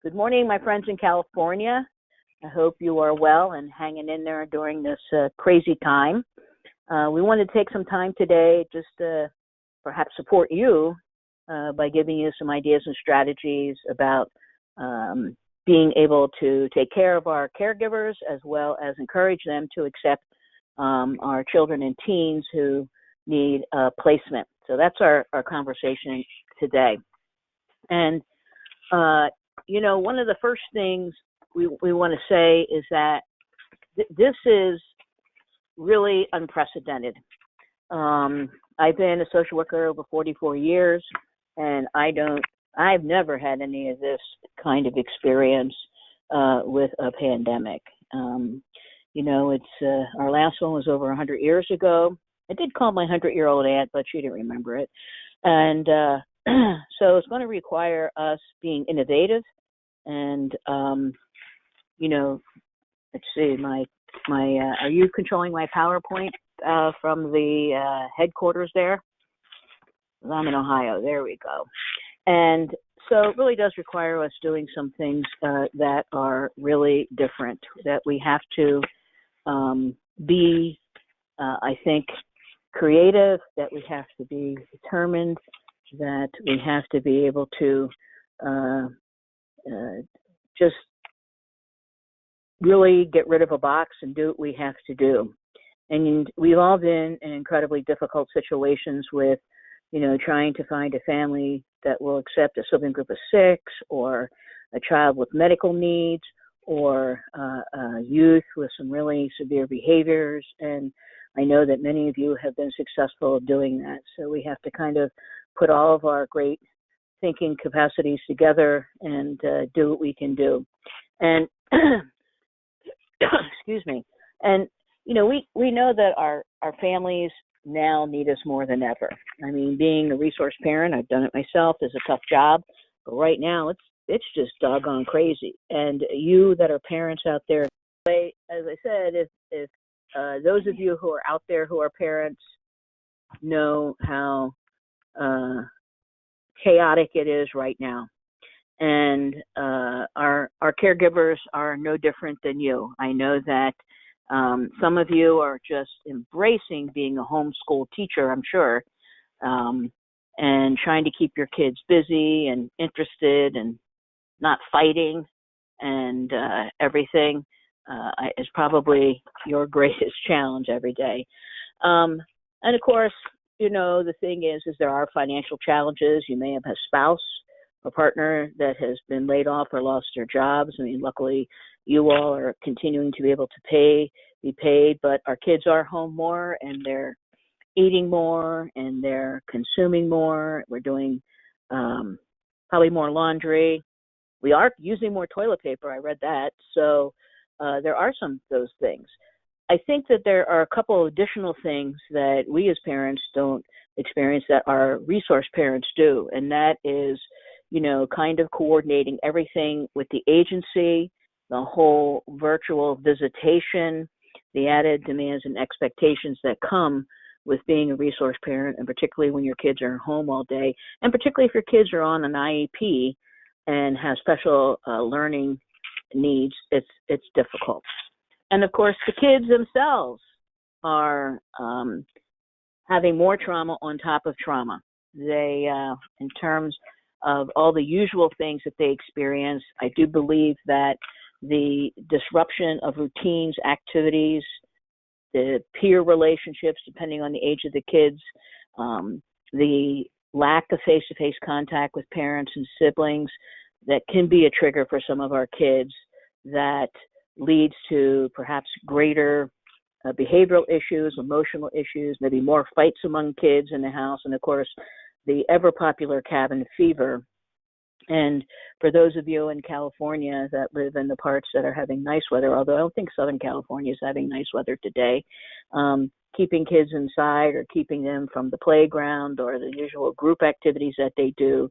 Good morning, my friends in California. I hope you are well and hanging in there during this crazy time. We want to take some time today just to perhaps support you by giving you some ideas and strategies about being able to take care of our caregivers as well as encourage them to accept our children and teens who need placement. So that's our conversation today. And one of the first things we want to say is that this is really unprecedented. I've been a social worker over 44 years, and I've never had any of this kind of experience with a pandemic. It's our last one was over 100 years ago. I did call my 100-year-old aunt, but she didn't remember it. And so it's going to require us being innovative. And let's see, my are you controlling my PowerPoint from the headquarters there? I'm in Ohio. There we go. And so it really does require us doing some things that are really different, that we have to be, I think, creative, that we have to be determined, that we have to be able to just really get rid of a box and do what we have to do. And we've all been in incredibly difficult situations with, trying to find a family that will accept a sibling group of 6 or a child with medical needs or a youth with some really severe behaviors. And I know that many of you have been successful doing that. So we have to kind of put all of our great thinking capacities together and do what we can do. And excuse me. And we know that our families now need us more than ever. I mean, being a resource parent, I've done it myself, is a tough job, but right now it's just doggone crazy. And you that are parents out there, as I said, if those of you who are out there who are parents know how chaotic it is right now. And our caregivers are no different than you. I know that some of you are just embracing being a homeschool teacher, I'm sure, and trying to keep your kids busy and interested and not fighting and everything is probably your greatest challenge every day. And of course, the thing is there are financial challenges. You may have a spouse or partner that has been laid off or lost their jobs. I mean, luckily, you all are continuing to be able to be paid, but our kids are home more and they're eating more and they're consuming more. We're doing probably more laundry. We are using more toilet paper. I read that. So there are some of those things. I think that there are a couple of additional things that we as parents don't experience that our resource parents do, and that is, kind of coordinating everything with the agency, the whole virtual visitation, the added demands and expectations that come with being a resource parent, and particularly when your kids are home all day, and particularly if your kids are on an IEP and have special learning needs, it's difficult. And of course, the kids themselves are having more trauma on top of trauma. They, in terms of all the usual things that they experience, I do believe that the disruption of routines, activities, the peer relationships, depending on the age of the kids, the lack of face-to-face contact with parents and siblings, that can be a trigger for some of our kids that leads to perhaps greater behavioral issues, emotional issues, maybe more fights among kids in the house, and of course, the ever-popular cabin fever. And for those of you in California that live in the parts that are having nice weather, although I don't think Southern California is having nice weather today, keeping kids inside or keeping them from the playground or the usual group activities that they do,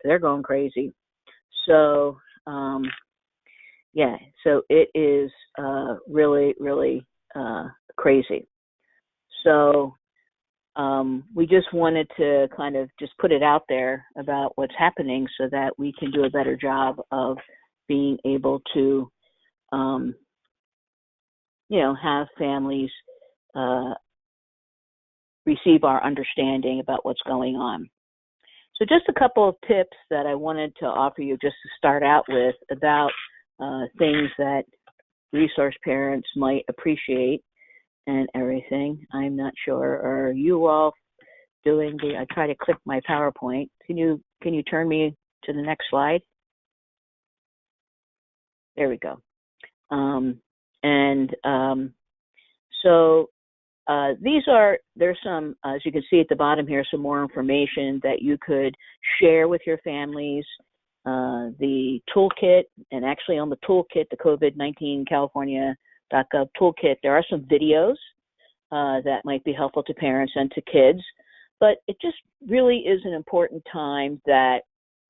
they're going crazy. So, so it is really, really crazy. So we just wanted to kind of just put it out there about what's happening so that we can do a better job of being able to, have families receive our understanding about what's going on. So just a couple of tips that I wanted to offer you just to start out with about things that resource parents might appreciate and everything. I'm not sure. Are you all doing I try to click my PowerPoint. Can you turn me to the next slide? There we go. So there's some, as you can see at the bottom here, some more information that you could share with your families. The toolkit, and actually on the toolkit, the COVID-19 California.gov toolkit, there are some videos that might be helpful to parents and to kids. But it just really is an important time that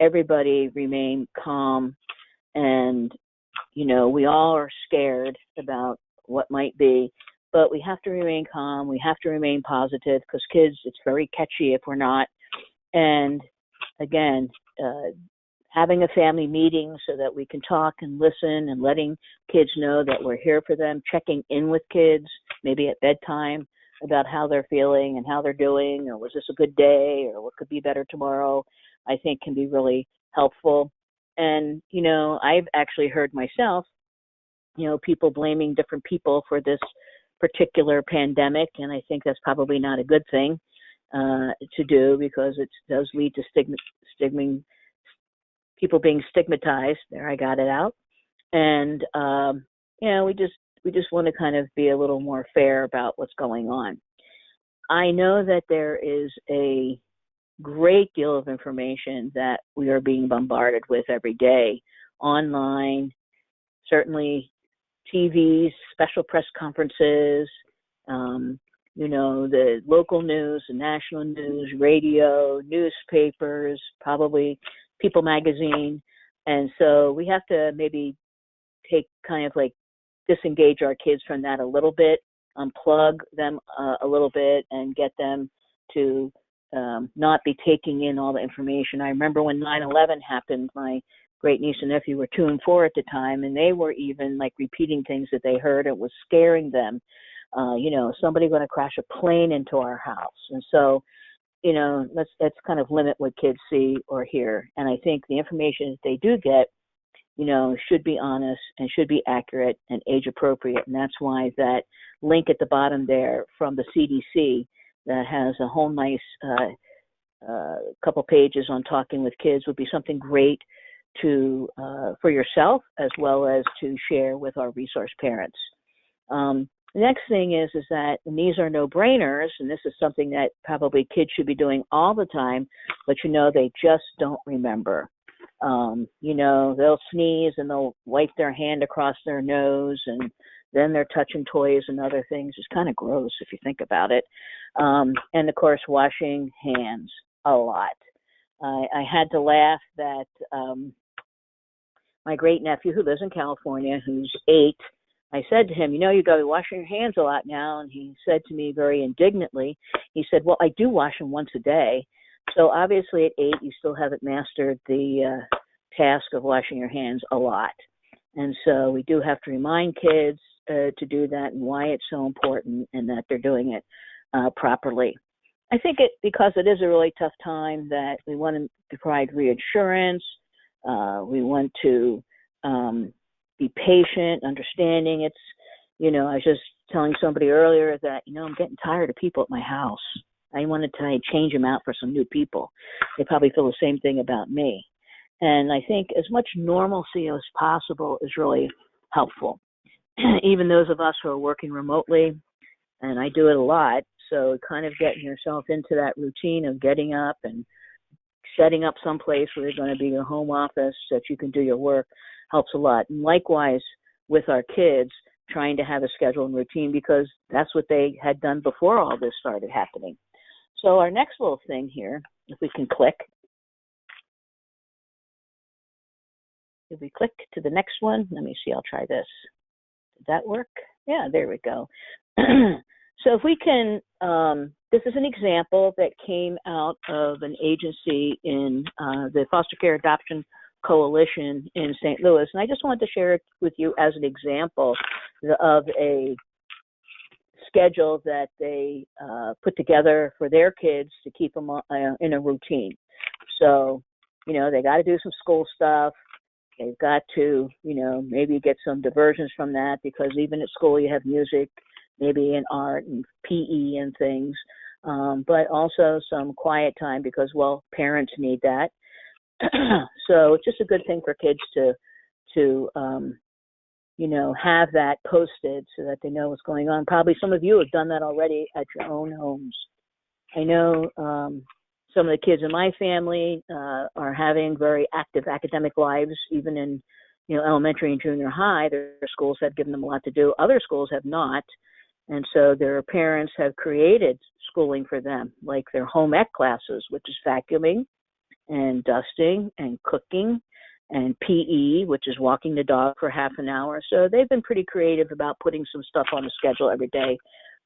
everybody remain calm, and we all are scared about what might be, but we have to remain calm. We have to remain positive, because kids, it's very catchy if we're not. And again, having a family meeting so that we can talk and listen, and letting kids know that we're here for them, checking in with kids, maybe at bedtime, about how they're feeling and how they're doing, or was this a good day, or what could be better tomorrow, I think can be really helpful. And, I've actually heard myself, people blaming different people for this particular pandemic, and I think that's probably not a good thing to do, because it does lead to people being stigmatized. There, I got it out. And we just want to kind of be a little more fair about what's going on. I know that there is a great deal of information that we are being bombarded with every day, online, certainly TVs, special press conferences, the local news, the national news, radio, newspapers, probably People magazine. And so we have to maybe take kind of like disengage our kids from that a little bit, unplug them a little bit, and get them to not be taking in all the information. I remember when 9/11 happened, my great niece and nephew were 2 and 4 at the time, and they were even like repeating things that they heard. It was scaring them. Somebody going to crash a plane into our house. And so, let's kind of limit what kids see or hear. And I think the information that they do get, should be honest and should be accurate and age appropriate. And that's why that link at the bottom there from the CDC that has a whole nice couple pages on talking with kids would be something great to for yourself, as well as to share with our resource parents. The next thing is that, and these are no-brainers, and this is something that probably kids should be doing all the time, but they just don't remember. They'll sneeze and they'll wipe their hand across their nose, and then they're touching toys and other things. It's kind of gross if you think about it. And of course, washing hands a lot. I had to laugh that my great nephew, who lives in California, who's 8, I said to him, you got to be washing your hands a lot now. And he said to me very indignantly, he said, well, I do wash them once a day. So obviously at 8, you still haven't mastered the task of washing your hands a lot. And so we do have to remind kids to do that, and why it's so important, and that they're doing it properly. I think because it is a really tough time, that we want to provide reassurance. We want to be patient, understanding. It's, I was just telling somebody earlier that, I'm getting tired of people at my house. I wanted to change them out for some new people. They probably feel the same thing about me. And I think as much normalcy as possible is really helpful. Even those of us who are working remotely, and I do it a lot, so kind of getting yourself into that routine of getting up and setting up someplace where you're going to be your home office so that you can do your work helps a lot. And likewise with our kids, trying to have a schedule and routine, because that's what they had done before all this started happening. So our next little thing here, if we can click. If we click to the next one, let me see, I'll try this. Did that work? Yeah, there we go. So if we can, this is an example that came out of an agency in the Foster Care Adoption Coalition in St. Louis, and I just wanted to share it with you as an example of a schedule that they put together for their kids to keep them in a routine. So, they got to do some school stuff. They've got to, maybe get some diversions from that, because even at school you have music, maybe in art and PE and things, but also some quiet time because, well, parents need that. So it's just a good thing for kids to have that posted so that they know what's going on. Probably some of you have done that already at your own homes. I know some of the kids in my family are having very active academic lives, even in, elementary and junior high. Their schools have given them a lot to do. Other schools have not. And so their parents have created schooling for them, like their home ec classes, which is vacuuming and dusting and cooking, and PE, which is walking the dog for half an hour. So they've been pretty creative about putting some stuff on the schedule every day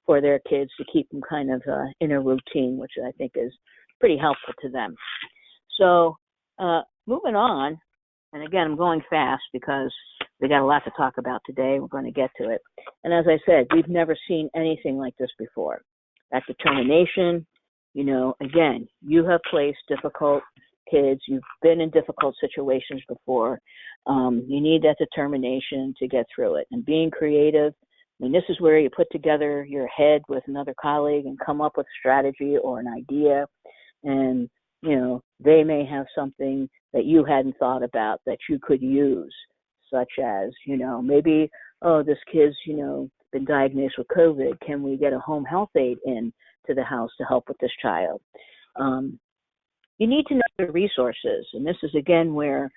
for their kids to keep them kind of in a routine, which I think is pretty helpful to them. So moving on, and again, I'm going fast because we got a lot to talk about today. We're going to get to it. And as I said, we've never seen anything like this before. That determination, again, you have placed difficult kids. You've been in difficult situations before. You need that determination to get through it. And being creative, this is where you put together your head with another colleague and come up with a strategy or an idea. And, they may have something that you hadn't thought about that you could use, such as, maybe, this kid's, been diagnosed with COVID. Can we get a home health aide in to the house to help with this child? You need to know the resources. And this is, again, where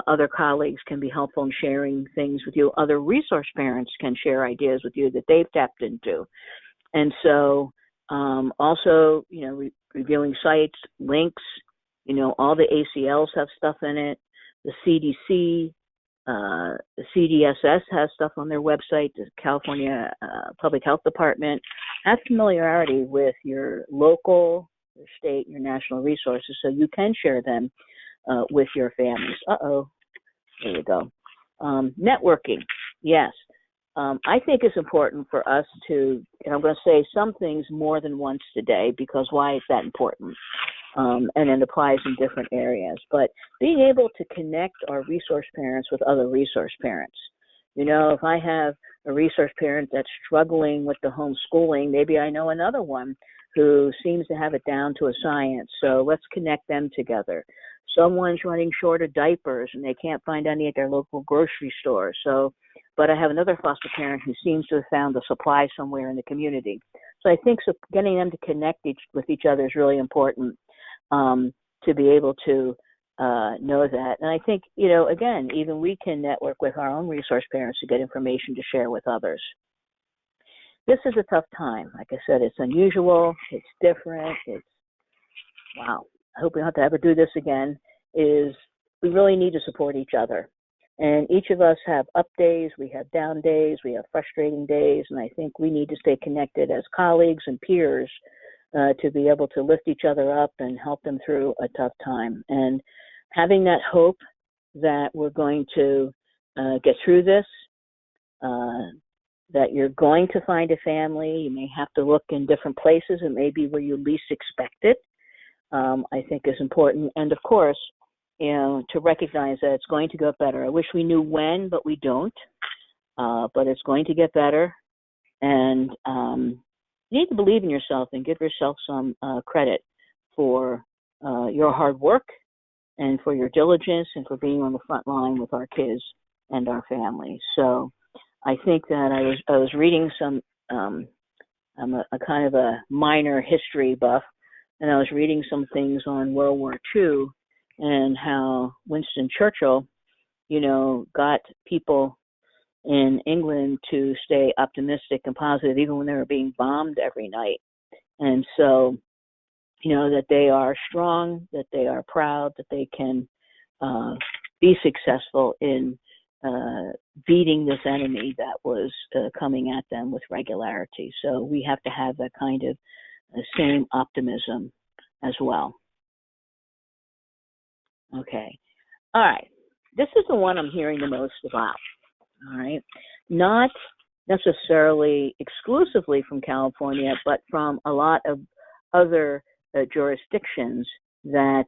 other colleagues can be helpful in sharing things with you. Other resource parents can share ideas with you that they've tapped into. And so also, reviewing sites, links, all the ACLs have stuff in it. The CDC, the CDSS has stuff on their website, the California Public Health Department. Have familiarity with your local, your state, your national resources so you can share them with your families. There you go. Networking, yes. I think it's important for us to, and I'm going to say some things more than once today, because why is that important? And it applies in different areas. But being able to connect our resource parents with other resource parents. If I have a resource parent that's struggling with the homeschooling, maybe I know another one who seems to have it down to a science. So let's connect them together. Someone's running short of diapers and they can't find any at their local grocery store. But I have another foster parent who seems to have found a supply somewhere in the community. So I think getting them to connect with each other is really important to be able to know that. And I think, again, even we can network with our own resource parents to get information to share with others. This is a tough time. Like I said, it's unusual, it's different, wow. I hope we don't have to ever do this again, we really need to support each other. And each of us have up days, we have down days, we have frustrating days, and I think we need to stay connected as colleagues and peers to be able to lift each other up and help them through a tough time. And having that hope that we're going to get through this, that you're going to find a family. You may have to look in different places. It may be where you least expect it, I think is important. And of course, to recognize that it's going to get better. I wish we knew when, but we don't. But it's going to get better. And you need to believe in yourself and give yourself some credit for your hard work and for your diligence and for being on the front line with our kids and our families. So I think that I was reading some, I'm a kind of a minor history buff, and I was reading some things on World War II and how Winston Churchill, got people in England to stay optimistic and positive even when they were being bombed every night. And so, that they are strong, that they are proud, that they can be successful in beating this enemy that was coming at them with regularity. So we have to have that kind of same optimism as well. Okay. All right. This is the one I'm hearing the most about. All right. Not necessarily exclusively from California, but from a lot of other jurisdictions that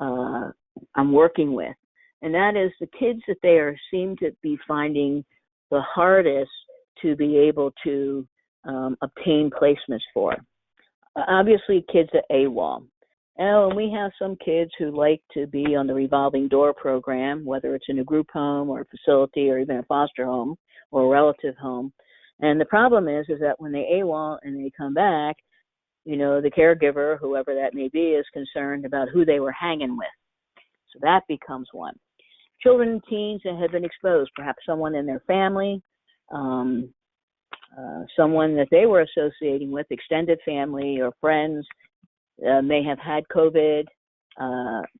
I'm working with. And that is the kids that they seem to be finding the hardest to be able to obtain placements for. Obviously, kids at AWOL. And we have some kids who like to be on the revolving door program, whether it's in a group home or a facility or even a foster home or a relative home. And the problem is that when they AWOL and they come back, the caregiver, whoever that may be, is concerned about who they were hanging with. So that becomes one. Children and teens that have been exposed, perhaps someone in their family, someone that they were associating with, extended family or friends, may have had COVID,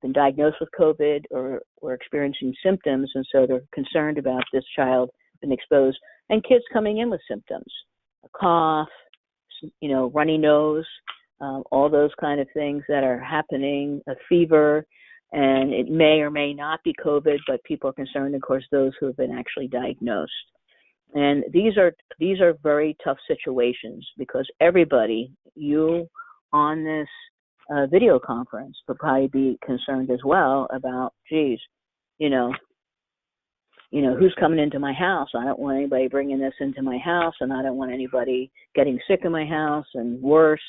been diagnosed with COVID, or were experiencing symptoms, and so they're concerned about this child being exposed. And kids coming in with symptoms, a cough, runny nose, all those kind of things that are happening, a fever, and it may or may not be COVID, but people are concerned, of course, those who have been actually diagnosed. And these are very tough situations because everybody, you on this video conference, would probably be concerned as well about, geez, who's coming into my house? I don't want anybody bringing this into my house, and I don't want anybody getting sick in my house, and worse,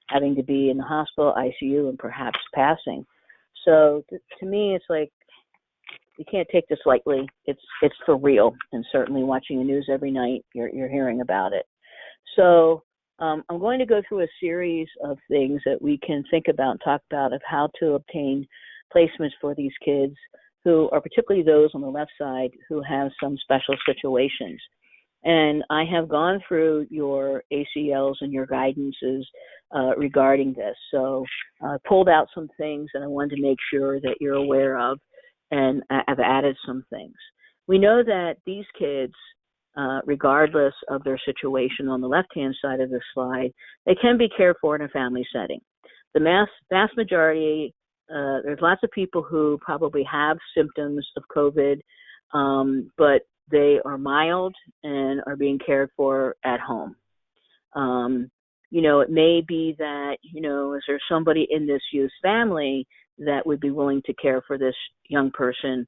having to be in the hospital, ICU, and perhaps passing. So to me, it's like you can't take this lightly. It's for real, and certainly watching the news every night, you're hearing about it. So I'm going to go through a series of things that we can think about and talk about of how to obtain placements for these kids who are particularly those on the left side who have some special situations. And I have gone through your ACLs and your guidances regarding this. So I pulled out some things and I wanted to make sure that you're aware of, and I've added some things. We know that these kids, regardless of their situation on the left-hand side of the slide, they can be cared for in a family setting. The vast majority, there's lots of people who probably have symptoms of COVID, but they are mild and are being cared for at home. It may be that, is there somebody in this youth's family that would be willing to care for this young person?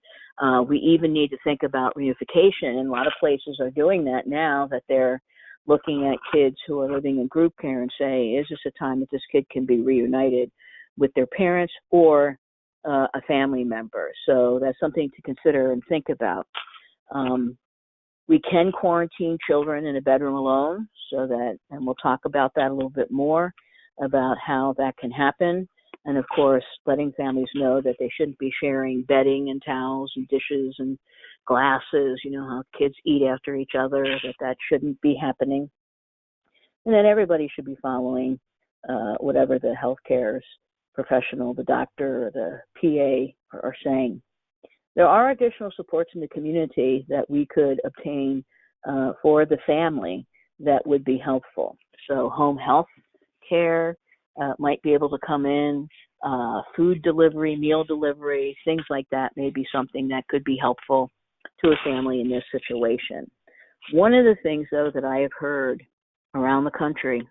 We even need to think about reunification, and a lot of places are doing that now, that they're looking at kids who are living in group care and say, is this a time that this kid can be reunited with their parents or a family member? So that's something to consider and think about. We can quarantine children in a bedroom alone, and we'll talk about that a little bit more, about how that can happen. And of course, letting families know that they shouldn't be sharing bedding and towels and dishes and glasses, how kids eat after each other, that shouldn't be happening. And that everybody should be following whatever the healthcare professional, the doctor or the PA are saying. There are additional supports in the community that we could obtain for the family that would be helpful. So home health care might be able to come in, food delivery, meal delivery, things like that may be something that could be helpful to a family in this situation. One of the things, though, that I have heard around the country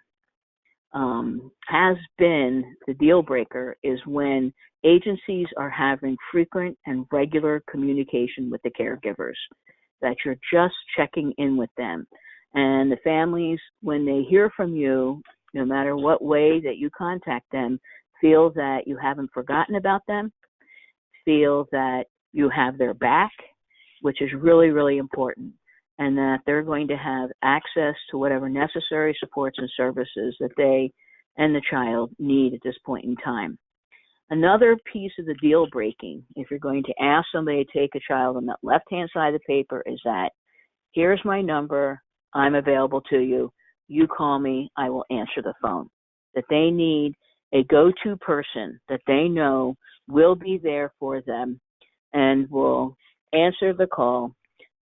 has been the deal breaker is when agencies are having frequent and regular communication with the caregivers, that you're just checking in with them. And the families, when they hear from you, no matter what way that you contact them, feel that you haven't forgotten about them, feel that you have their back, which is really, really important, and that they're going to have access to whatever necessary supports and services that they and the child need at this point in time. Another piece of the deal breaking, if you're going to ask somebody to take a child on that left-hand side of the paper, is that here's my number, I'm available to you, you call me, I will answer the phone. That they need a go-to person that they know will be there for them and will answer the call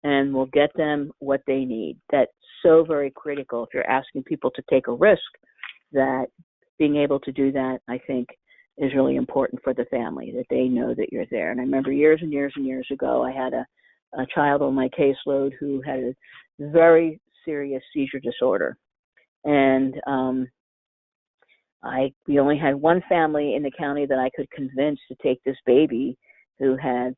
and we'll get them what they need. That's so very critical. If you're asking people to take a risk, that being able to do that, I think, is really important for the family, that they know that you're there. And I remember years and years and years ago, I had a child on my caseload who had a very serious seizure disorder. And we only had one family in the county that I could convince to take this baby who had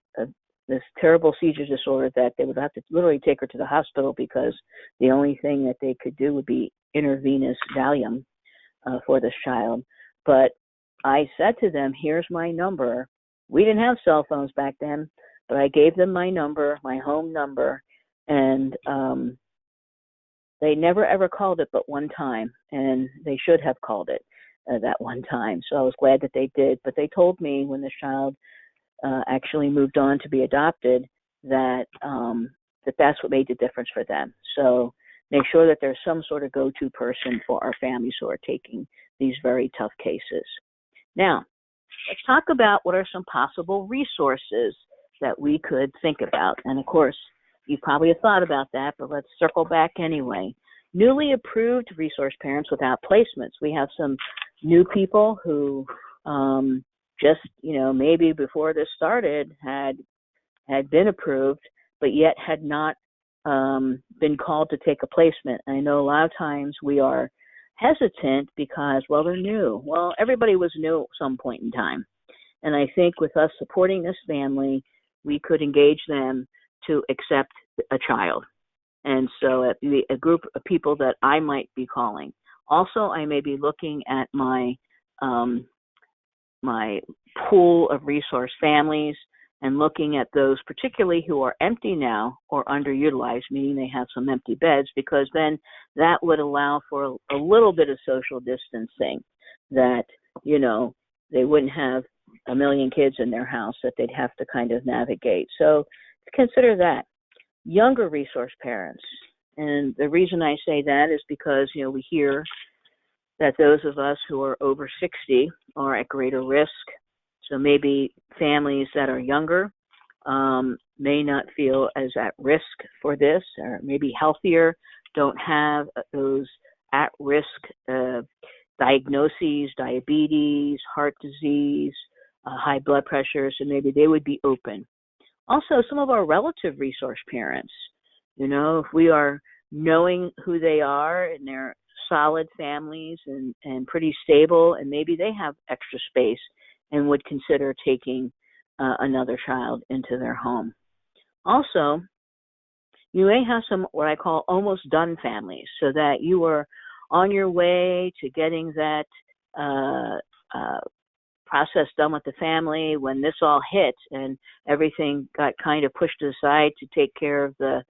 this terrible seizure disorder that they would have to literally take her to the hospital because the only thing that they could do would be intravenous Valium for this child. But I said to them, here's my number. We didn't have cell phones back then, but I gave them my number, my home number, and they never ever called it but one time, and they should have called it that one time. So I was glad that they did. But they told me when this child actually moved on to be adopted that that's what made the difference for them. So make sure that there's some sort of go-to person for our families who are taking these very tough cases. Now, let's talk about what are some possible resources that we could think about. And of course, you probably have thought about that, but let's circle back anyway. Newly approved resource parents without placements. We have some new people who just, maybe before this started had been approved, but yet had not been called to take a placement. And I know a lot of times we are hesitant because, well, they're new. Well, everybody was new at some point in time. And I think with us supporting this family, we could engage them to accept a child. And so a group of people that I might be calling. Also, I may be looking at my pool of resource families and looking at those particularly who are empty now or underutilized, meaning they have some empty beds, because then that would allow for a little bit of social distancing, that, they wouldn't have a million kids in their house that they'd have to kind of navigate. So consider that. Younger resource parents. And the reason I say that is because, we hear that those of us who are over 60 are at greater risk. So maybe families that are younger may not feel as at risk for this, or maybe healthier, don't have those at-risk diagnoses, diabetes, heart disease, high blood pressure, so maybe they would be open. Also, some of our relative resource parents, if we are knowing who they are and they're solid families and pretty stable, and maybe they have extra space and would consider taking another child into their home. Also, you may have some what I call almost done families, so that you are on your way to getting that process done with the family when this all hit and everything got kind of pushed aside to take care of the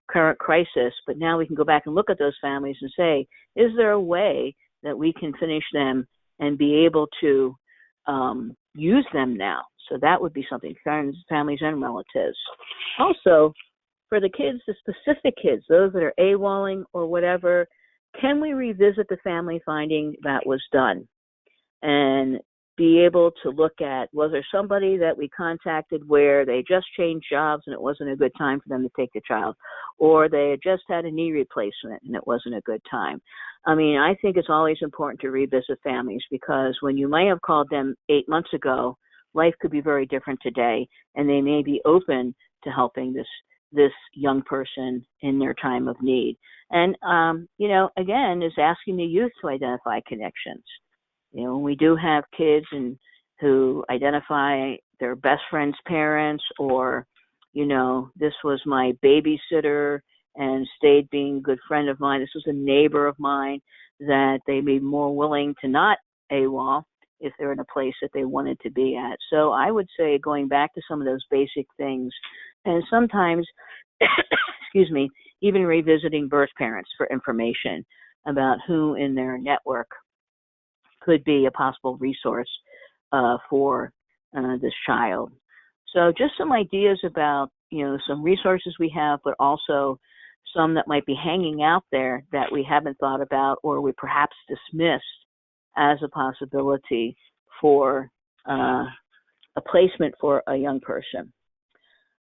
current crisis. But now we can go back and look at those families and say, is there a way that we can finish them and be able to use them now? So that would be something, friends, families, and relatives. Also, for the kids, the specific kids, those that are AWOLing or whatever, can we revisit the family finding that was done and be able to look at, was there somebody that we contacted where they just changed jobs and it wasn't a good time for them to take the child, or they had just had a knee replacement and it wasn't a good time? I mean, I think it's always important to revisit families, because when you might have called them 8 months ago, life could be very different today, and they may be open to helping this young person in their time of need. And, again, is asking the youth to identify connections. We do have kids who identify their best friend's parents, or, this was my babysitter and stayed being a good friend of mine. This was a neighbor of mine, that they may be more willing to not AWOL if they're in a place that they wanted to be at. So I would say going back to some of those basic things, and sometimes, excuse me, even revisiting birth parents for information about who in their network could be a possible resource for this child. So just some ideas about, some resources we have, but also some that might be hanging out there that we haven't thought about, or we perhaps dismissed as a possibility for a placement for a young person.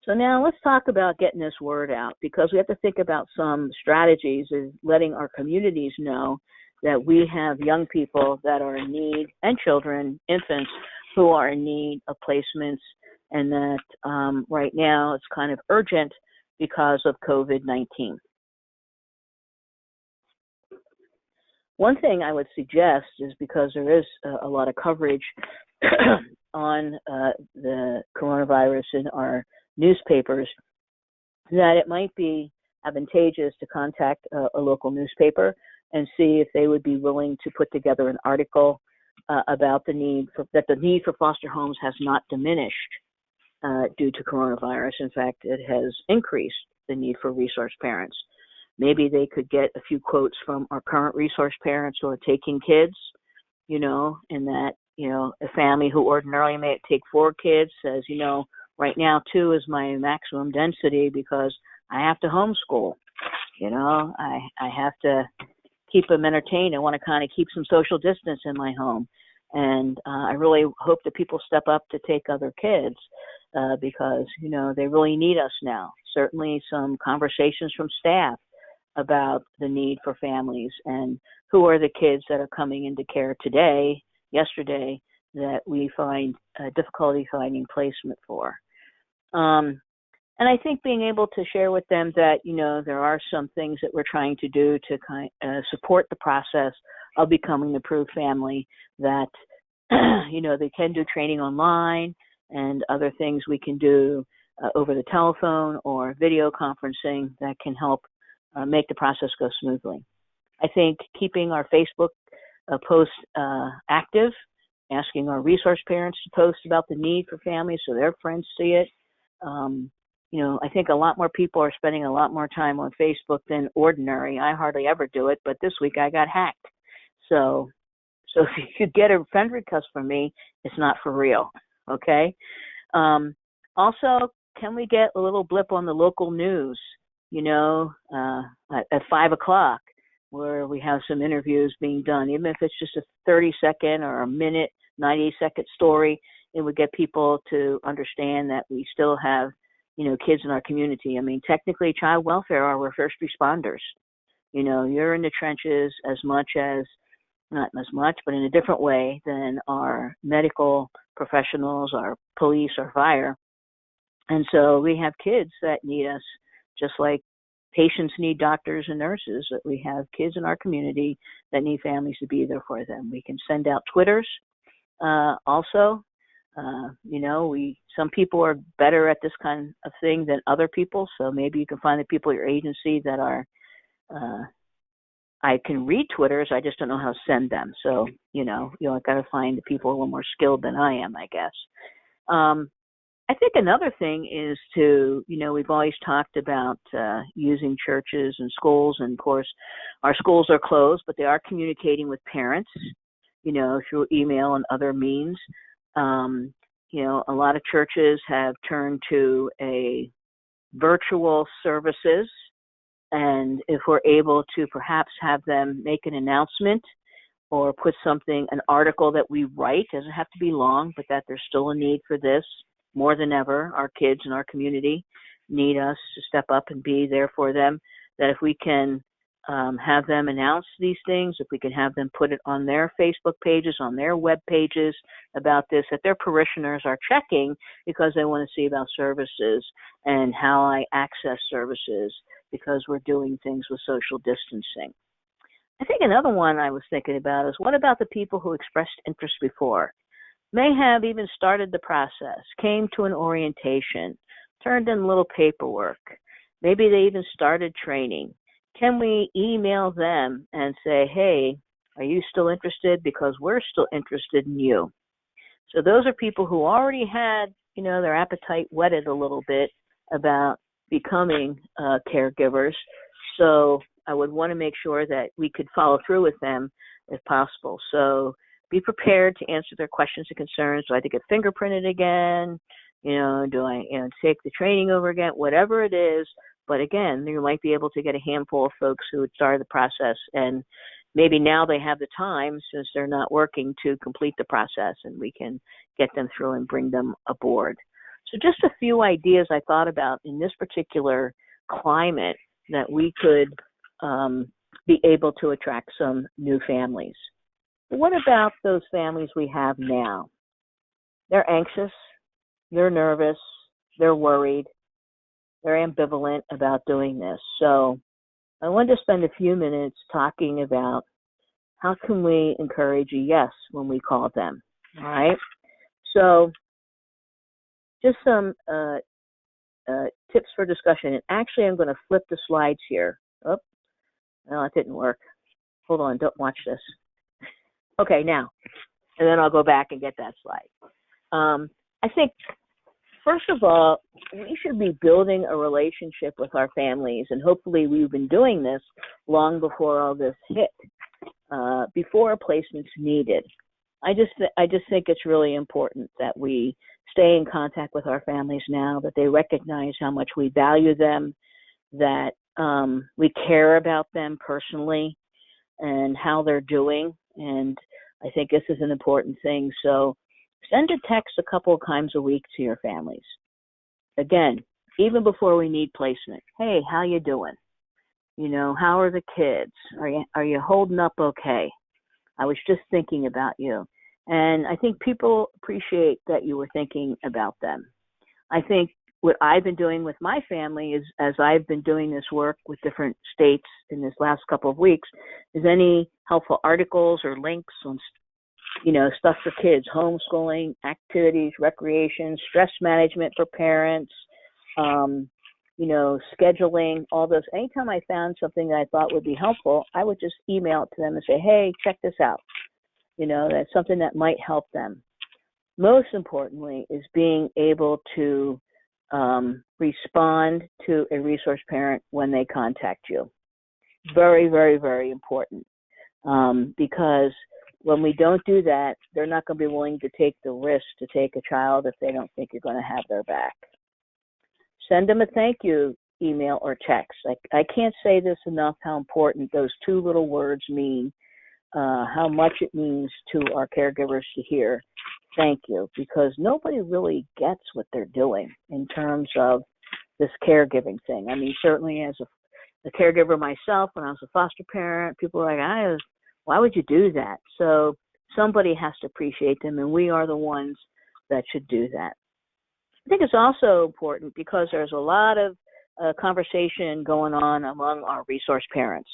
So now let's talk about getting this word out, because we have to think about some strategies of letting our communities know that we have young people that are in need, and children, infants, who are in need of placements, and that right now it's kind of urgent because of COVID-19. One thing I would suggest is, because there is a lot of coverage on the coronavirus in our newspapers, that it might be advantageous to contact a local newspaper and see if they would be willing to put together an article about the need for foster homes has not diminished due to coronavirus. In fact, it has increased the need for resource parents. Maybe they could get a few quotes from our current resource parents who are taking kids, and that, a family who ordinarily may take 4 kids says, right now 2 is my maximum density because I have to homeschool. I have to keep them entertained. I want to kind of keep some social distance in my home. And I really hope that people step up to take other kids because, they really need us now. Certainly some conversations from staff about the need for families and who are the kids that are coming into care yesterday, that we find difficulty finding placement for. And I think being able to share with them that, there are some things that we're trying to do to support the process of becoming an approved family, that, they can do training online and other things we can do over the telephone or video conferencing that can help make the process go smoothly. I think keeping our Facebook posts active, asking our resource parents to post about the need for families so their friends see it. I think a lot more people are spending a lot more time on Facebook than ordinary. I hardly ever do it, but this week I got hacked. So if you get a friend request from me, it's not for real, okay? Also, can we get a little blip on the local news, at 5 o'clock, where we have some interviews being done, even if it's just a 30-second or a minute, 90-second story. It would get people to understand that we still have, kids in our community. I mean, technically, child welfare are our first responders. You're in the trenches not as much, but in a different way than our medical professionals, our police, our fire. And so we have kids that need us, just like patients need doctors and nurses, that we have kids in our community that need families to be there for them. We can send out Twitters also. Some people are better at this kind of thing than other people, so maybe you can find the people at your agency that are, I can read Twitters, I just don't know how to send them. So, I've got to find the people a little more skilled than I am, I guess. I think another thing is to, we've always talked about using churches and schools, and of course our schools are closed, but they are communicating with parents, through email and other means. A lot of churches have turned to a virtual services, and if we're able to perhaps have them make an announcement or put an article that we write, doesn't have to be long, but that there's still a need for this. More than ever, our kids in our community need us to step up and be there for them, that if we can have them announce these things, if we can have them put it on their Facebook pages, on their web pages about this, that their parishioners are checking because they want to see about services and how I access services, because we're doing things with social distancing. I think another one I was thinking about is, what about the people who expressed interest before? May have even started the process, came to an orientation, turned in a little paperwork. Maybe they even started training. Can we email them and say, hey, are you still interested? Because we're still interested in you. So those are people who already had, their appetite whetted a little bit about becoming caregivers. So I would want to make sure that we could follow through with them if possible. So be prepared to answer their questions and concerns. Do I have to get fingerprinted again? Do I take the training over again? Whatever it is. But again, you might be able to get a handful of folks who had started the process, and maybe now they have the time, since they're not working, to complete the process, and we can get them through and bring them aboard. So just a few ideas I thought about in this particular climate that we could be able to attract some new families. What about those families we have now? They're anxious, they're nervous, they're worried, they're ambivalent about doing this. So I wanted to spend a few minutes talking about how can we encourage a yes when we call them, all right? So just some tips for discussion. And actually, I'm going to flip the slides here. Oh, no, it didn't work. Hold on, don't watch this. Okay, now, and then I'll go back and get that slide. I think, first of all, we should be building a relationship with our families, and hopefully we've been doing this long before all this hit, before a placement's needed. I just think it's really important that we stay in contact with our families now, that they recognize how much we value them, that we care about them personally and how they're doing. And I think this is an important thing. So send a text a couple of times a week to your families. Again, even before we need placement. Hey, how you doing? You know, how are the kids? Are you holding up okay? I was just thinking about you. And I think people appreciate that you were thinking about them. I think what I've been doing with my family is, as I've been doing this work with different states in this last couple of weeks, is any helpful articles or links on, you know, stuff for kids, homeschooling, activities, recreation, stress management for parents, you know, scheduling, all those. Anytime I found something that I thought would be helpful, I would just email it to them and say, hey, check this out. You know, that's something that might help them. Most importantly is being able to respond to a resource parent when they contact you. Very, very, very important. Because when we don't do that, they're not going to be willing to take the risk to take a child if they don't think you're going to have their back. Send them a thank you email or text. I can't say this enough, how important those two little words mean, how much it means to our caregivers to hear thank you, because nobody really gets what they're doing in terms of this caregiving thing. I mean, certainly as a caregiver myself, when I was a foster parent, people were like, why would you do that? So somebody has to appreciate them, and we are the ones that should do that. I think it's also important because there's a lot of conversation going on among our resource parents.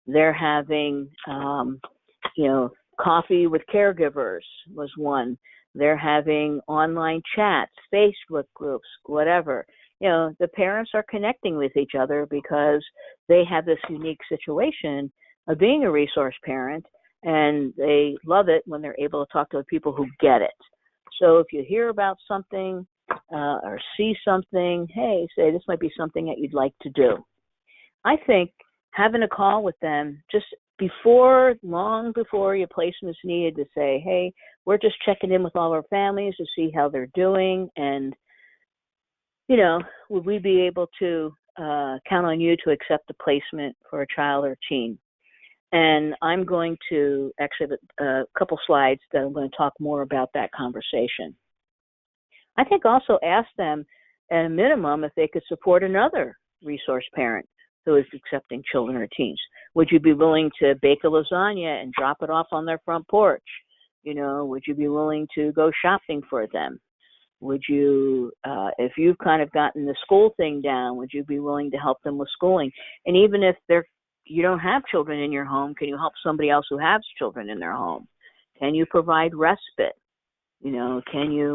They're having, you know, coffee with caregivers was one. They're having online chats, Facebook groups, whatever. You know, the parents are connecting with each other because they have this unique situation of being a resource parent, and they love it when they're able to talk to the people who get it. So if you hear about something or see something, hey, say this might be something that you'd like to do. I think having a call with them just long before your placement's needed, to say, hey, we're just checking in with all our families to see how they're doing, and, you know, would we be able to count on you to accept the placement for a child or teen? And I'm going to actually have a couple slides that I'm going to talk more about that conversation. I think also ask them at a minimum if they could support another resource parent who is accepting children or teens. Would you be willing to bake a lasagna and drop it off on their front porch? You know, would you be willing to go shopping for them? Would you, if you've kind of gotten the school thing down, would you be willing to help them with schooling? And even if you don't have children in your home, can you help somebody else who has children in their home? Can you provide respite? You know,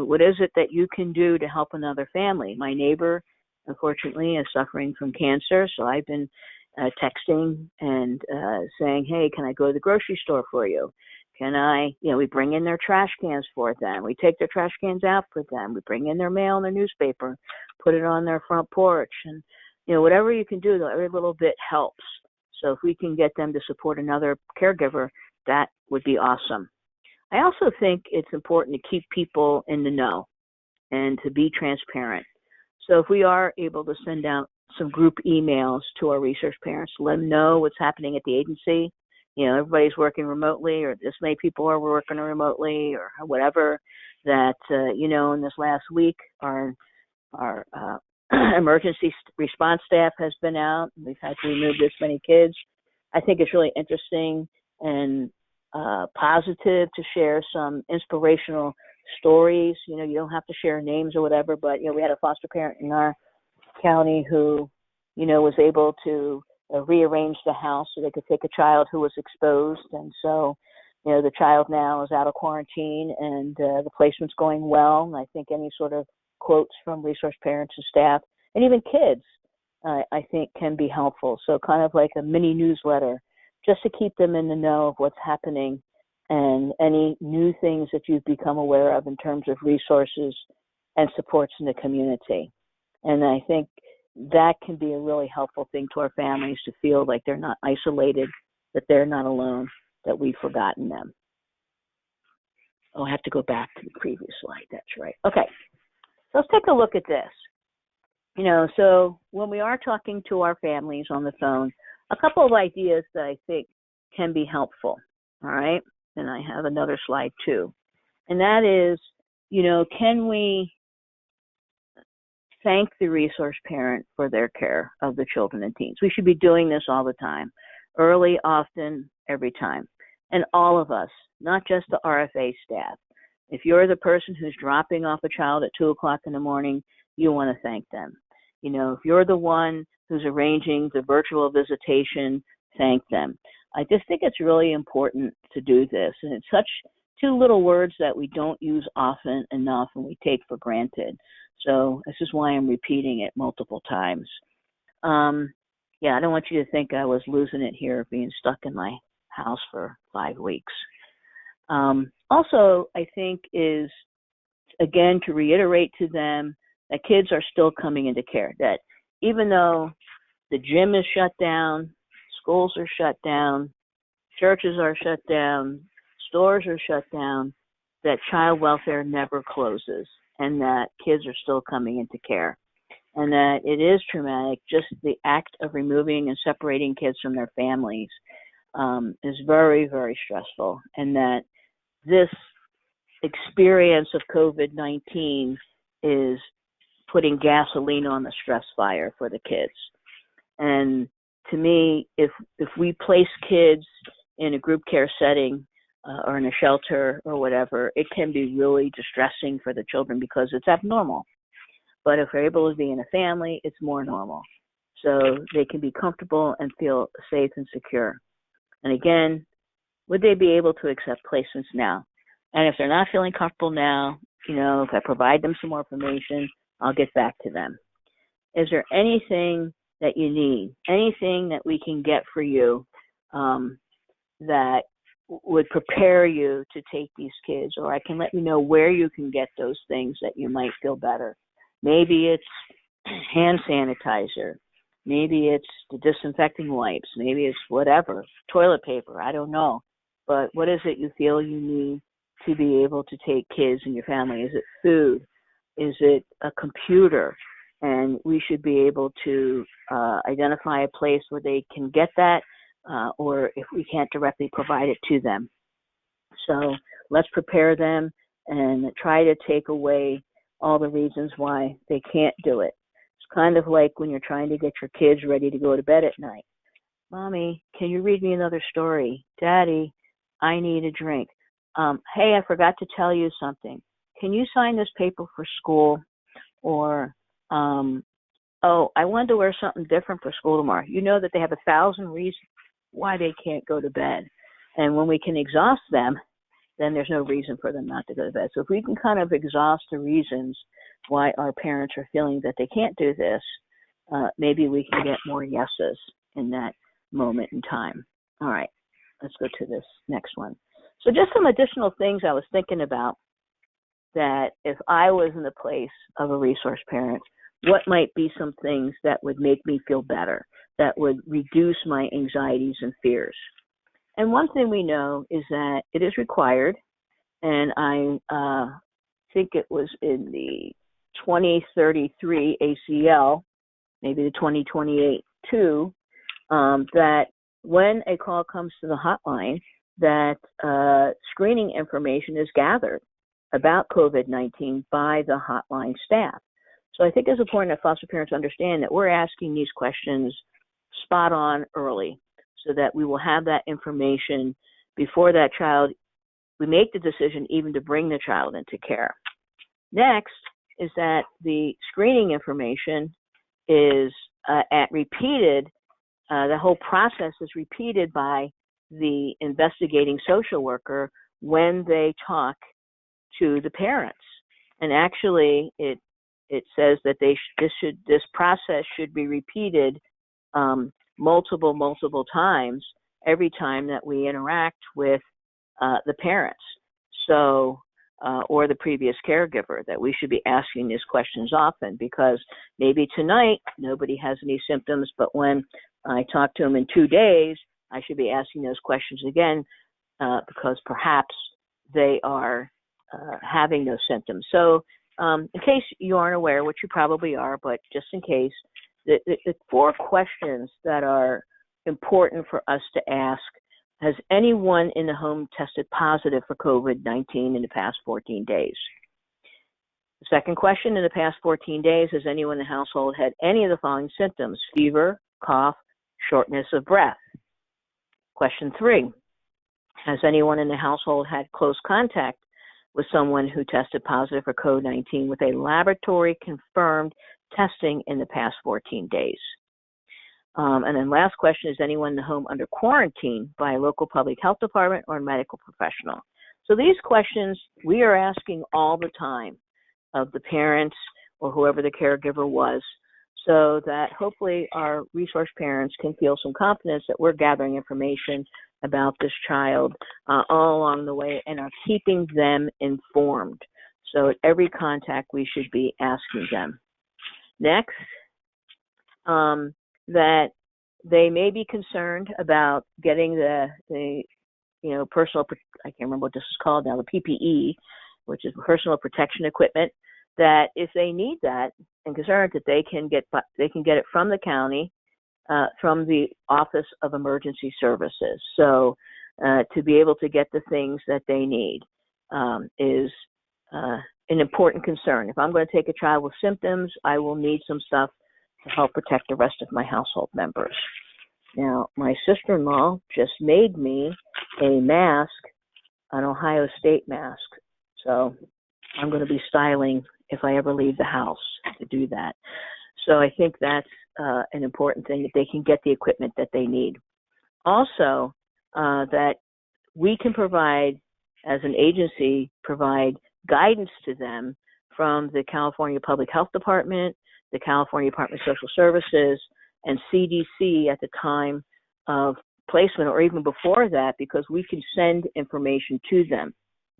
what is it that you can do to help another family? My neighbor, unfortunately, is suffering from cancer, so I've been texting and saying, hey, can I go to the grocery store for you? Can I, we bring in their trash cans for them. We take their trash cans out for them. We bring in their mail and their newspaper, put it on their front porch. And, whatever you can do, though, every little bit helps. So if we can get them to support another caregiver, that would be awesome. I also think it's important to keep people in the know and to be transparent. So if we are able to send out some group emails to our research parents, let them know what's happening at the agency. Everybody's working remotely, or this many people are working remotely, or whatever, that, in this last week, our our emergency response staff has been out. We've had to remove this many kids. I think it's really interesting and positive to share some inspirational stories. You know, you don't have to share names or whatever, but, you know, we had a foster parent in our county who, you know, was able to rearrange the house so they could take a child who was exposed. And so, you know, the child now is out of quarantine and the placement's going well. And I think any sort of quotes from resource parents and staff and even kids, I think can be helpful. So kind of like a mini newsletter just to keep them in the know of what's happening and any new things that you've become aware of in terms of resources and supports in the community. And I think that can be a really helpful thing to our families to feel like they're not isolated, that they're not alone, that we've forgotten them. Oh, I have to go back to the previous slide. That's right. Okay, so let's take a look at this. You know, so when we are talking to our families on the phone, a couple of ideas that I think can be helpful, all right? And I have another slide too. And that is, you know, can we thank the resource parent for their care of the children and teens? We should be doing this all the time, early, often, every time. And all of us, not just the RFA staff. If you're the person who's dropping off a child at 2 o'clock in the morning, you want to thank them. You know, if you're the one who's arranging the virtual visitation, thank them. I just think it's really important to do this. And it's such two little words that we don't use often enough and we take for granted. So this is why I'm repeating it multiple times. Yeah, I don't want you to think I was losing it here being stuck in my house for 5 weeks. Also, I think is, again, to reiterate to them that kids are still coming into care, that even though the gym is shut down, schools are shut down, churches are shut down, stores are shut down, that child welfare never closes and that kids are still coming into care. And that it is traumatic, just the act of removing and separating kids from their families is very, very stressful. And that this experience of COVID-19 is putting gasoline on the stress fire for the kids. And to me, if we place kids in a group care setting or in a shelter or whatever, it can be really distressing for the children because it's abnormal. But if they're able to be in a family, it's more normal. So they can be comfortable and feel safe and secure. And again, would they be able to accept placements now? And if they're not feeling comfortable now, you know, if I provide them some more information, I'll get back to them. Is there anything that you need, anything that we can get for you that would prepare you to take these kids? Or I can let you know where you can get those things that you might feel better. Maybe it's hand sanitizer. Maybe it's the disinfecting wipes. Maybe it's whatever, toilet paper. I don't know. But what is it you feel you need to be able to take kids and your family? Is it food? Is it a computer? And we should be able to identify a place where they can get that, or if we can't directly provide it to them. So let's prepare them and try to take away all the reasons why they can't do it. It's kind of like when you're trying to get your kids ready to go to bed at night. Mommy, can you read me another story? Daddy, I need a drink. Hey, I forgot to tell you something. Can you sign this paper for school? Or, oh, I wanted to wear something different for school tomorrow. You know that they have 1,000 reasons why they can't go to bed. And when we can exhaust them, then there's no reason for them not to go to bed. So if we can kind of exhaust the reasons why our parents are feeling that they can't do this, maybe we can get more yeses in that moment in time. All right, let's go to this next one. So just some additional things I was thinking about that if I was in the place of a resource parent, what might be some things that would make me feel better, that would reduce my anxieties and fears. And one thing we know is that it is required, and I think it was in the 2033 ACL, maybe the 2028 too, that when a call comes to the hotline, that screening information is gathered about COVID-19 by the hotline staff. So I think it's important that foster parents understand that we're asking these questions spot on early so that we will have that information before that child, we make the decision even to bring the child into care. Next is that the screening information is repeated, the whole process is repeated by the investigating social worker when they talk to the parents. And actually, it says that this process should be repeated multiple times every time that we interact with the parents, so or the previous caregiver, that we should be asking these questions often, because maybe tonight nobody has any symptoms, but when I talk to them in 2 days, I should be asking those questions again because perhaps they are having those symptoms. So in case you aren't aware, which you probably are, but just in case, the 4 questions that are important for us to ask: has anyone in the home tested positive for COVID-19 in the past 14 days? The second question: in the past 14 days, has anyone in the household had any of the following symptoms: fever, cough, shortness of breath? Question 3: has anyone in the household had close contact with someone who tested positive for COVID-19 with a laboratory confirmed testing in the past 14 days? And then last question: is anyone in the home under quarantine by a local public health department or a medical professional? So these questions we are asking all the time of the parents or whoever the caregiver was, so that hopefully our resource parents can feel some confidence that we're gathering information about this child all along the way and are keeping them informed. So at every contact, we should be asking them. Next, that they may be concerned about getting the personal, I can't remember what this is called now, the PPE, which is personal protection equipment, that if they need that and concerned that they can get it from the county, from the Office of Emergency Services. So to be able to get the things that they need is an important concern. If I'm going to take a child with symptoms, I will need some stuff to help protect the rest of my household members. Now, my sister-in-law just made me a mask, an Ohio State mask. So I'm going to be styling if I ever leave the house to do that. So I think that's an important thing, that they can get the equipment that they need. Also, that we can provide, as an agency, provide guidance to them from the California Public Health Department, the California Department of Social Services, and CDC at the time of placement, or even before that, because we can send information to them,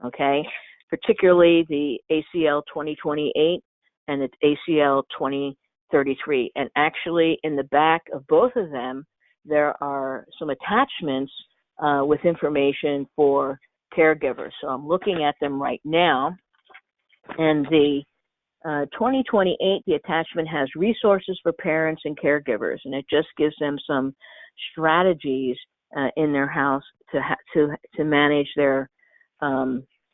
okay? Particularly the ACL 2028 and the ACL 2033. And actually, in the back of both of them, there are some attachments with information for caregivers. So I'm looking at them right now. And the 2028, the attachment has resources for parents and caregivers, and it just gives them some strategies in their house to manage their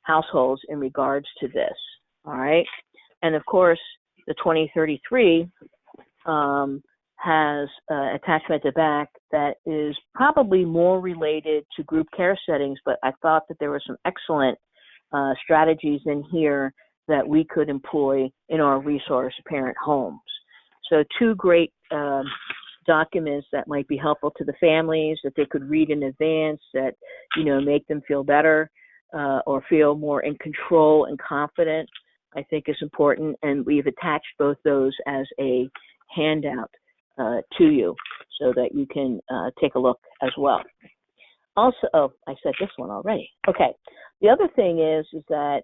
households in regards to this. All right, and of course, the 2033 has attachment at the back that is probably more related to group care settings, but I thought that there were some excellent strategies in here that we could employ in our resource parent homes. So 2 great documents that might be helpful to the families, that they could read in advance, that, make them feel better or feel more in control and confident, I think is important. And we've attached both those as a handout to you so that you can take a look as well. Also, I said this one already. Okay. The other thing is that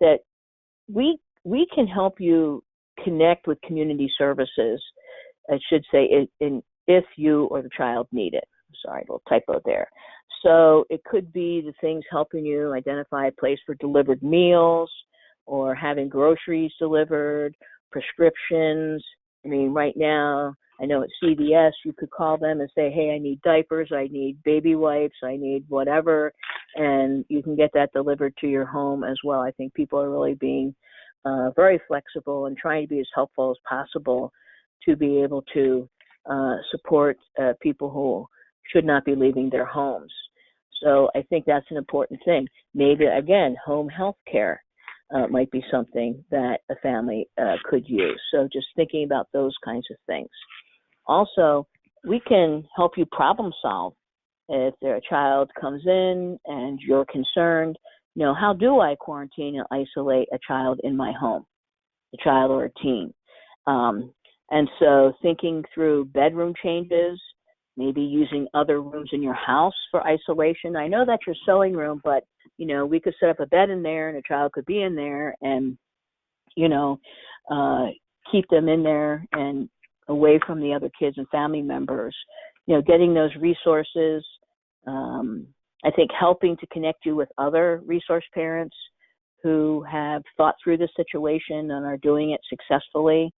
that we can help you connect with community services, I should say, if you or the child need it. Sorry, a little typo there. So it could be the things helping you identify a place for delivered meals or having groceries delivered, prescriptions. I mean, right now, I know at CVS, you could call them and say, hey, I need diapers, I need baby wipes, I need whatever, and you can get that delivered to your home as well. I think people are really being very flexible and trying to be as helpful as possible to be able to support people who should not be leaving their homes. So I think that's an important thing. Maybe, again, home health care might be something that a family could use. So just thinking about those kinds of things. Also, we can help you problem solve. If a child comes in and you're concerned, how do I quarantine and isolate a child in my home, a child or a teen? And so thinking through bedroom changes, maybe using other rooms in your house for isolation. I know that's your sewing room, but, we could set up a bed in there and a child could be in there and, keep them in there and away from the other kids and family members. Getting those resources, I think helping to connect you with other resource parents who have thought through the situation and are doing it successfully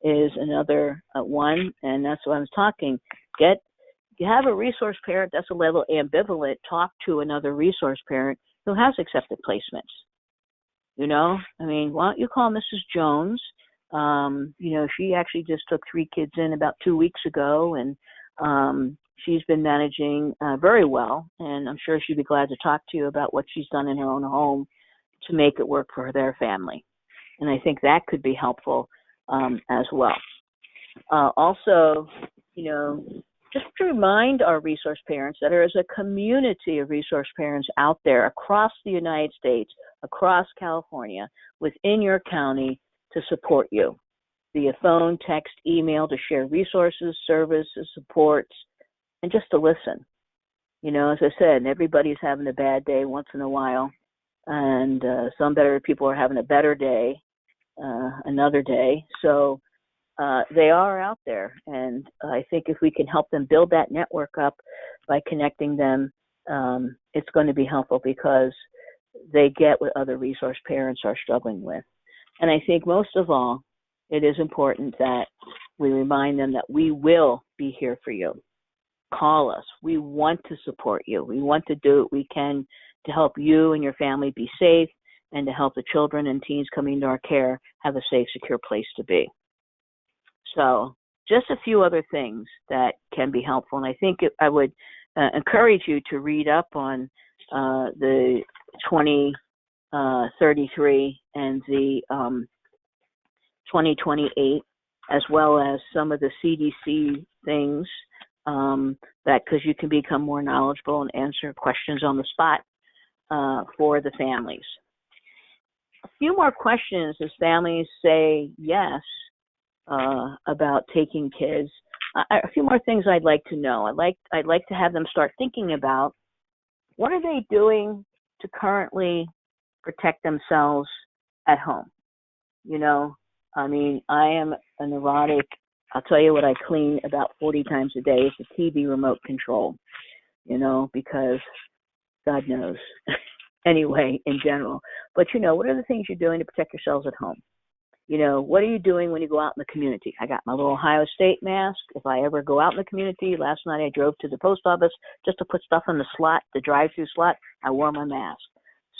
is another one. And that's what I was talking. You have a resource parent that's a little ambivalent. Talk to another resource parent who has accepted placements. Why don't you call Mrs. Jones? She actually just took 3 kids in about 2 weeks ago, and she's been managing very well, and I'm sure she'd be glad to talk to you about what she's done in her own home to make it work for their family. And I think that could be helpful as well. Also, just to remind our resource parents that there is a community of resource parents out there across the United States, across California, within your county to support you via phone, text, email, to share resources, services, supports, and just to listen. As I said, everybody's having a bad day once in a while, and some better people are having a better day another day. So they are out there, and I think if we can help them build that network up by connecting them, it's going to be helpful because they get what other resource parents are struggling with. And I think most of all, it is important that we remind them that we will be here for you. Call us. We want to support you. We want to do what we can to help you and your family be safe and to help the children and teens coming into our care have a safe, secure place to be. So just a few other things that can be helpful. And I think I would encourage you to read up on the 2033 and the 2028, as well as some of the CDC things, that because you can become more knowledgeable and answer questions on the spot for the families. A few more questions as families say yes about taking kids. A few more things I'd like to know. I'd like to have them start thinking about what are they doing to currently protect themselves at home. I am a neurotic. I'll tell you what I clean about 40 times a day is the TV remote control, because God knows. Anyway, in general. But, what are the things you're doing to protect yourselves at home? What are you doing when you go out in the community? I got my little Ohio State mask. If I ever go out in the community, last night I drove to the post office just to put stuff in the slot, the drive-through slot. I wore my mask.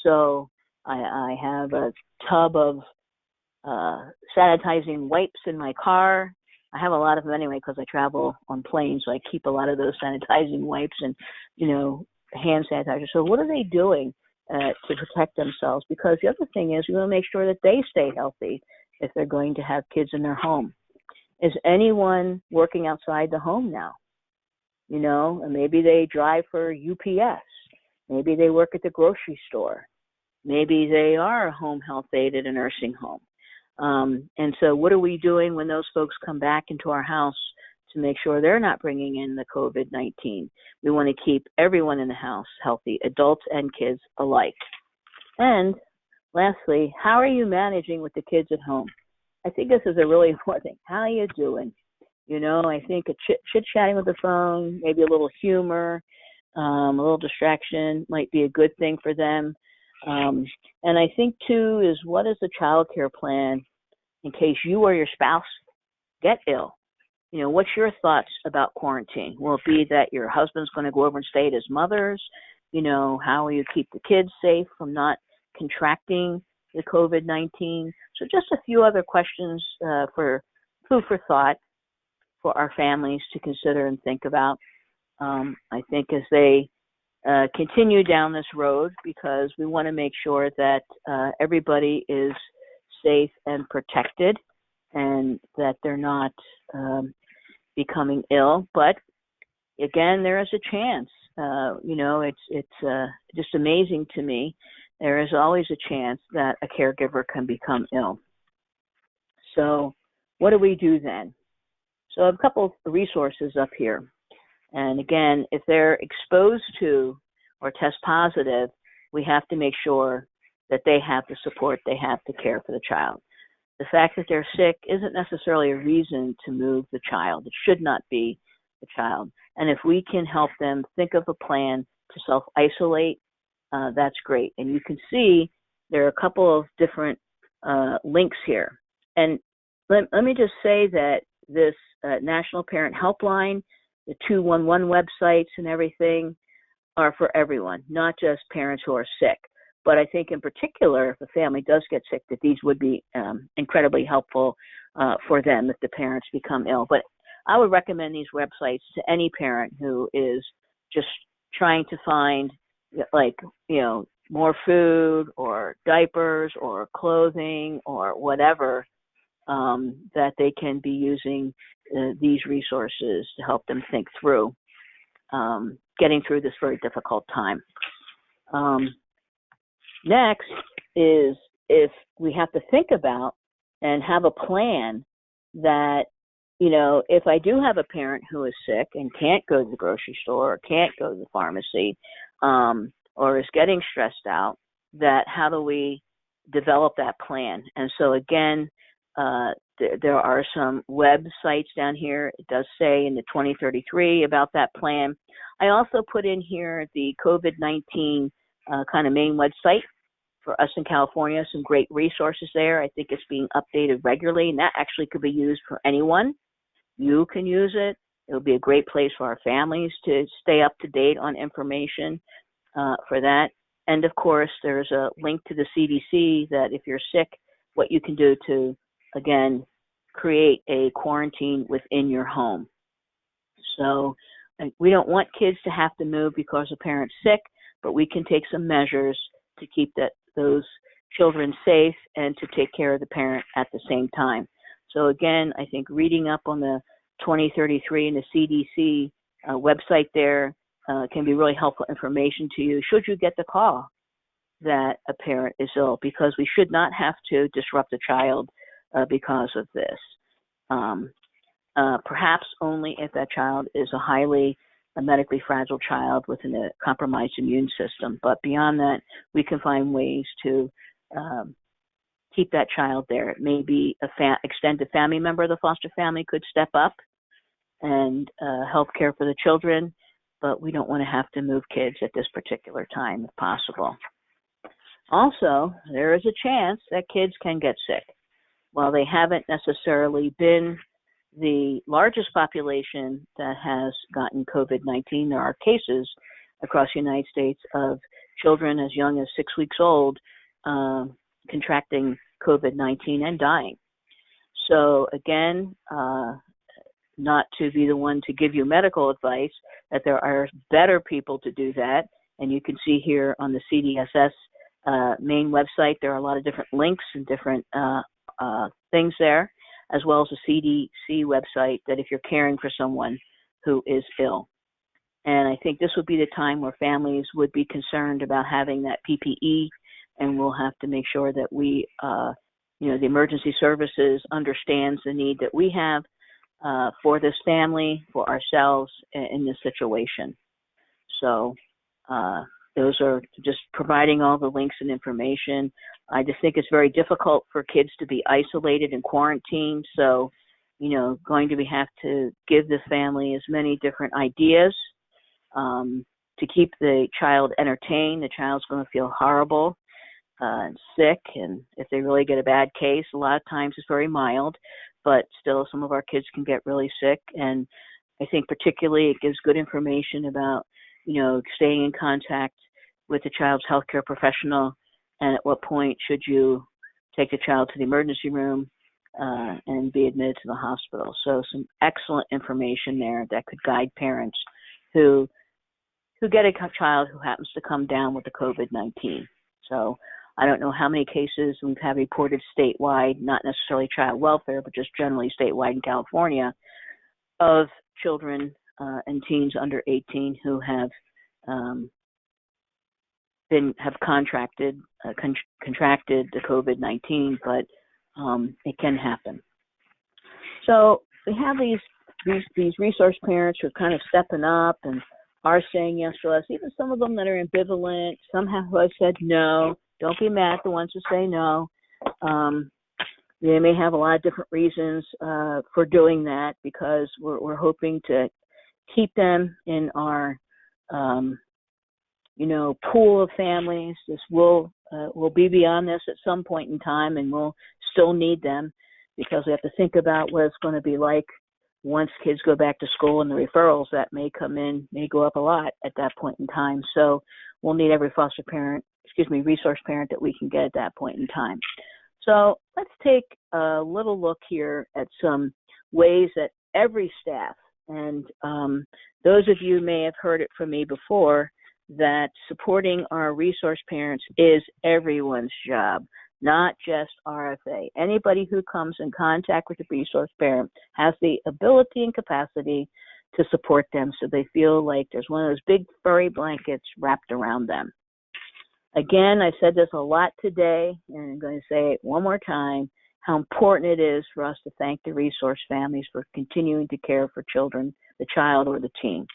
So I have a tub of sanitizing wipes in my car. I have a lot of them anyway because I travel on planes, so I keep a lot of those sanitizing wipes and, hand sanitizer. So what are they doing to protect themselves? Because the other thing is we want to make sure that they stay healthy if they're going to have kids in their home. Is anyone working outside the home now? And maybe they drive for UPS. Maybe they work at the grocery store. Maybe they are a home health aide at a nursing home. And so what are we doing when those folks come back into our house to make sure they're not bringing in the COVID-19? We want to keep everyone in the house healthy, adults and kids alike. And lastly, how are you managing with the kids at home? I think this is a really important thing. How are you doing? I think a chit-chatting with the phone, maybe a little humor, a little distraction might be a good thing for them. And I think, too, is what is the child care plan in case you or your spouse get ill? What's your thoughts about quarantine? Will it be that your husband's going to go over and stay at his mother's? How will you keep the kids safe from not contracting the COVID-19. So just a few other questions for food for thought for our families to consider and think about. I think as they continue down this road, because we want to make sure that everybody is safe and protected and that they're not becoming ill. But again, there is a chance. It's just amazing to me. There is always a chance that a caregiver can become ill. So what do we do then? So I have a couple of resources up here. And again, if they're exposed to or test positive, we have to make sure that they have the support they have to care for the child. The fact that they're sick isn't necessarily a reason to move the child. It should not be the child. And if we can help them think of a plan to self-isolate, that's great. And you can see there are a couple of different links here. And let me just say that this National Parent Helpline, the 211 websites and everything are for everyone, not just parents who are sick. But I think in particular, if a family does get sick, that these would be incredibly helpful for them if the parents become ill. But I would recommend these websites to any parent who is just trying to find, more food or diapers or clothing or whatever, that they can be using these resources to help them think through getting through this very difficult time. Next is if we have to think about and have a plan that, if I do have a parent who is sick and can't go to the grocery store or can't go to the pharmacy or is getting stressed out, that how do we develop that plan? And so again, there are some websites down here. It does say in the 2033 about that plan. I also put in here the COVID-19 kind of main website for us in California, some great resources there. I think it's being updated regularly, and that actually could be used for anyone. You can use it. It'll be a great place for our families to stay up to date on information for that. And of course, there's a link to the CDC that if you're sick, what you can do to, again, create a quarantine within your home. So we don't want kids to have to move because a parent's sick, but we can take some measures to keep those children safe and to take care of the parent at the same time. So again, I think reading up on the 2033 and the CDC website there can be really helpful information to you should you get the call that a parent is ill, because we should not have to disrupt a child because of this. Perhaps only if that child is a medically fragile child with a compromised immune system. But beyond that, we can find ways to keep that child there. It may be extended family member of the foster family could step up and help care for the children, but we don't want to have to move kids at this particular time if possible. Also, there is a chance that kids can get sick. While they haven't necessarily been the largest population that has gotten COVID-19, there are cases across the United States of children as young as 6 weeks old contracting COVID-19 and dying. So again, not to be the one to give you medical advice, that there are better people to do that. And you can see here on the CDSS main website, there are a lot of different links and different things there, as well as the CDC website, that if you're caring for someone who is ill. And I think this would be the time where families would be concerned about having that PPE, and we'll have to make sure that we, the emergency services understands the need that we have for this family, for ourselves in this situation. So those are just providing all the links and information. I just think it's very difficult for kids to be isolated and quarantined. So, going to have to give the family as many different ideas to keep the child entertained. The child's going to feel horrible and sick. And if they really get a bad case, a lot of times it's very mild, but still some of our kids can get really sick. And I think particularly it gives good information about, staying in contact with the child's healthcare professional and at what point should you take the child to the emergency room and be admitted to the hospital. So some excellent information there that could guide parents who get a child who happens to come down with the COVID-19. So I don't know how many cases we've had reported statewide, not necessarily child welfare, but just generally statewide in California, of children and teens under 18 who have contracted the COVID-19, but it can happen. So we have these resource parents who are kind of stepping up and are saying yes to us, even some of them that are ambivalent. Some have said no. Don't be mad at the ones who say no. They may have a lot of different reasons for doing that, because we're hoping to keep them in our pool of families. This will be beyond this at some point in time, and we'll still need them, because we have to think about what it's going to be like once kids go back to school, and the referrals that may come in may go up a lot at that point in time. So we'll need every resource parent that we can get at that point in time. So let's take a little look here at some ways that every staff, and those of you may have heard it from me before, that supporting our resource parents is everyone's job, not just RFA. Anybody who comes in contact with a resource parent has the ability and capacity to support them, so they feel like there's one of those big furry blankets wrapped around them. Again, I said this a lot today, and I'm going to say it one more time, how important it is for us to thank the resource families for continuing to care for children, the child or the teen.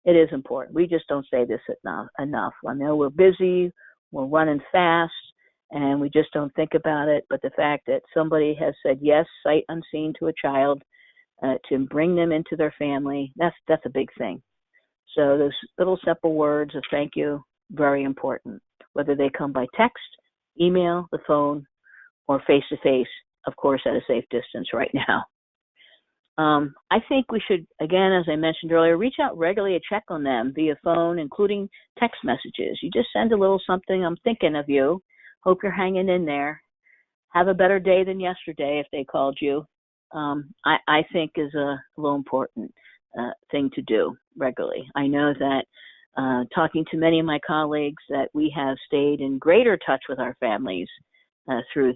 It is important. We just don't say this enough. I know we're busy, we're running fast, and we just don't think about it. But the fact that somebody has said yes, sight unseen, to a child to bring them into their family, that's a big thing. So those little simple words of thank you, very important. Whether they come by text, email, the phone, or face-to-face, of course, at a safe distance right now. I think we should, again, as I mentioned earlier, reach out regularly to check on them via phone, including text messages. You just send a little something, I'm thinking of you, hope you're hanging in there. Have a better day than yesterday if they called you. I think is a little important thing to do regularly. I know that talking to many of my colleagues, that we have stayed in greater touch with our families through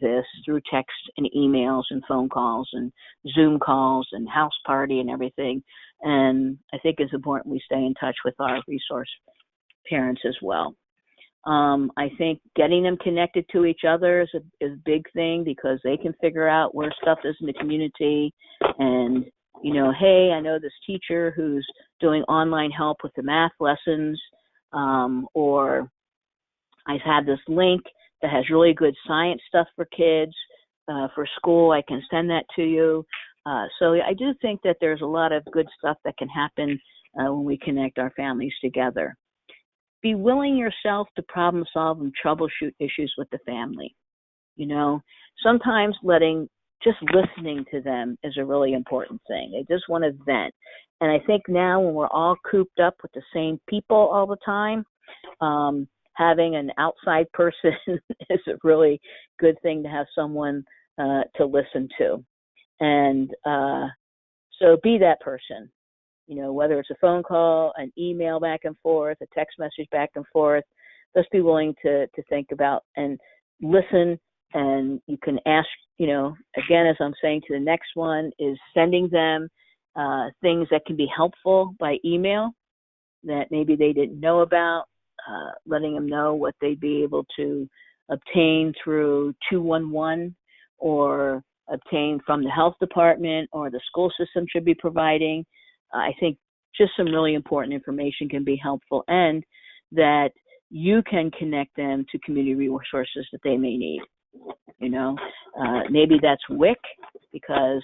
text and emails and phone calls and Zoom calls and house party and everything. And I think it's important we stay in touch with our resource parents as well. I think getting them connected to each other is a big thing, because they can figure out where stuff is in the community. And, hey, I know this teacher who's doing online help with the math lessons, or I've had this link that has really good science stuff for kids, for school. I can send that to you. So I do think that there's a lot of good stuff that can happen when we connect our families together. Be willing yourself to problem solve and troubleshoot issues with the family. Sometimes just listening to them is a really important thing. They just want to vent. And I think now, when we're all cooped up with the same people all the time, having an outside person is a really good thing, to have someone to listen to. And so be that person, whether it's a phone call, an email back and forth, a text message back and forth. Just be willing to think about and listen. And you can ask, again, as I'm saying to the next one, is sending them things that can be helpful by email that maybe they didn't know about, letting them know what they'd be able to obtain through 211 or obtain from the health department or the school system should be providing. I think just some really important information can be helpful, and that you can connect them to community resources that they may need. Maybe that's WIC, because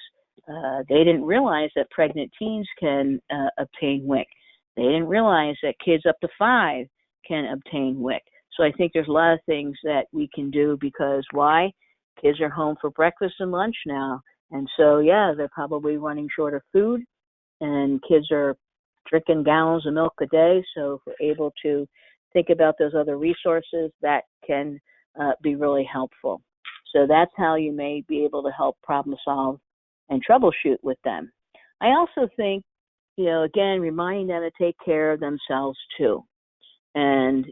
they didn't realize that pregnant teens can obtain WIC. They didn't realize that kids up to 5 can obtain WIC. So I think there's a lot of things that we can do, because why? Kids are home for breakfast and lunch now. And so, they're probably running short of food, and kids are drinking gallons of milk a day. So if we're able to think about those other resources that can be really helpful. So that's how you may be able to help problem solve and troubleshoot with them. I also think, again, reminding them to take care of themselves too. And,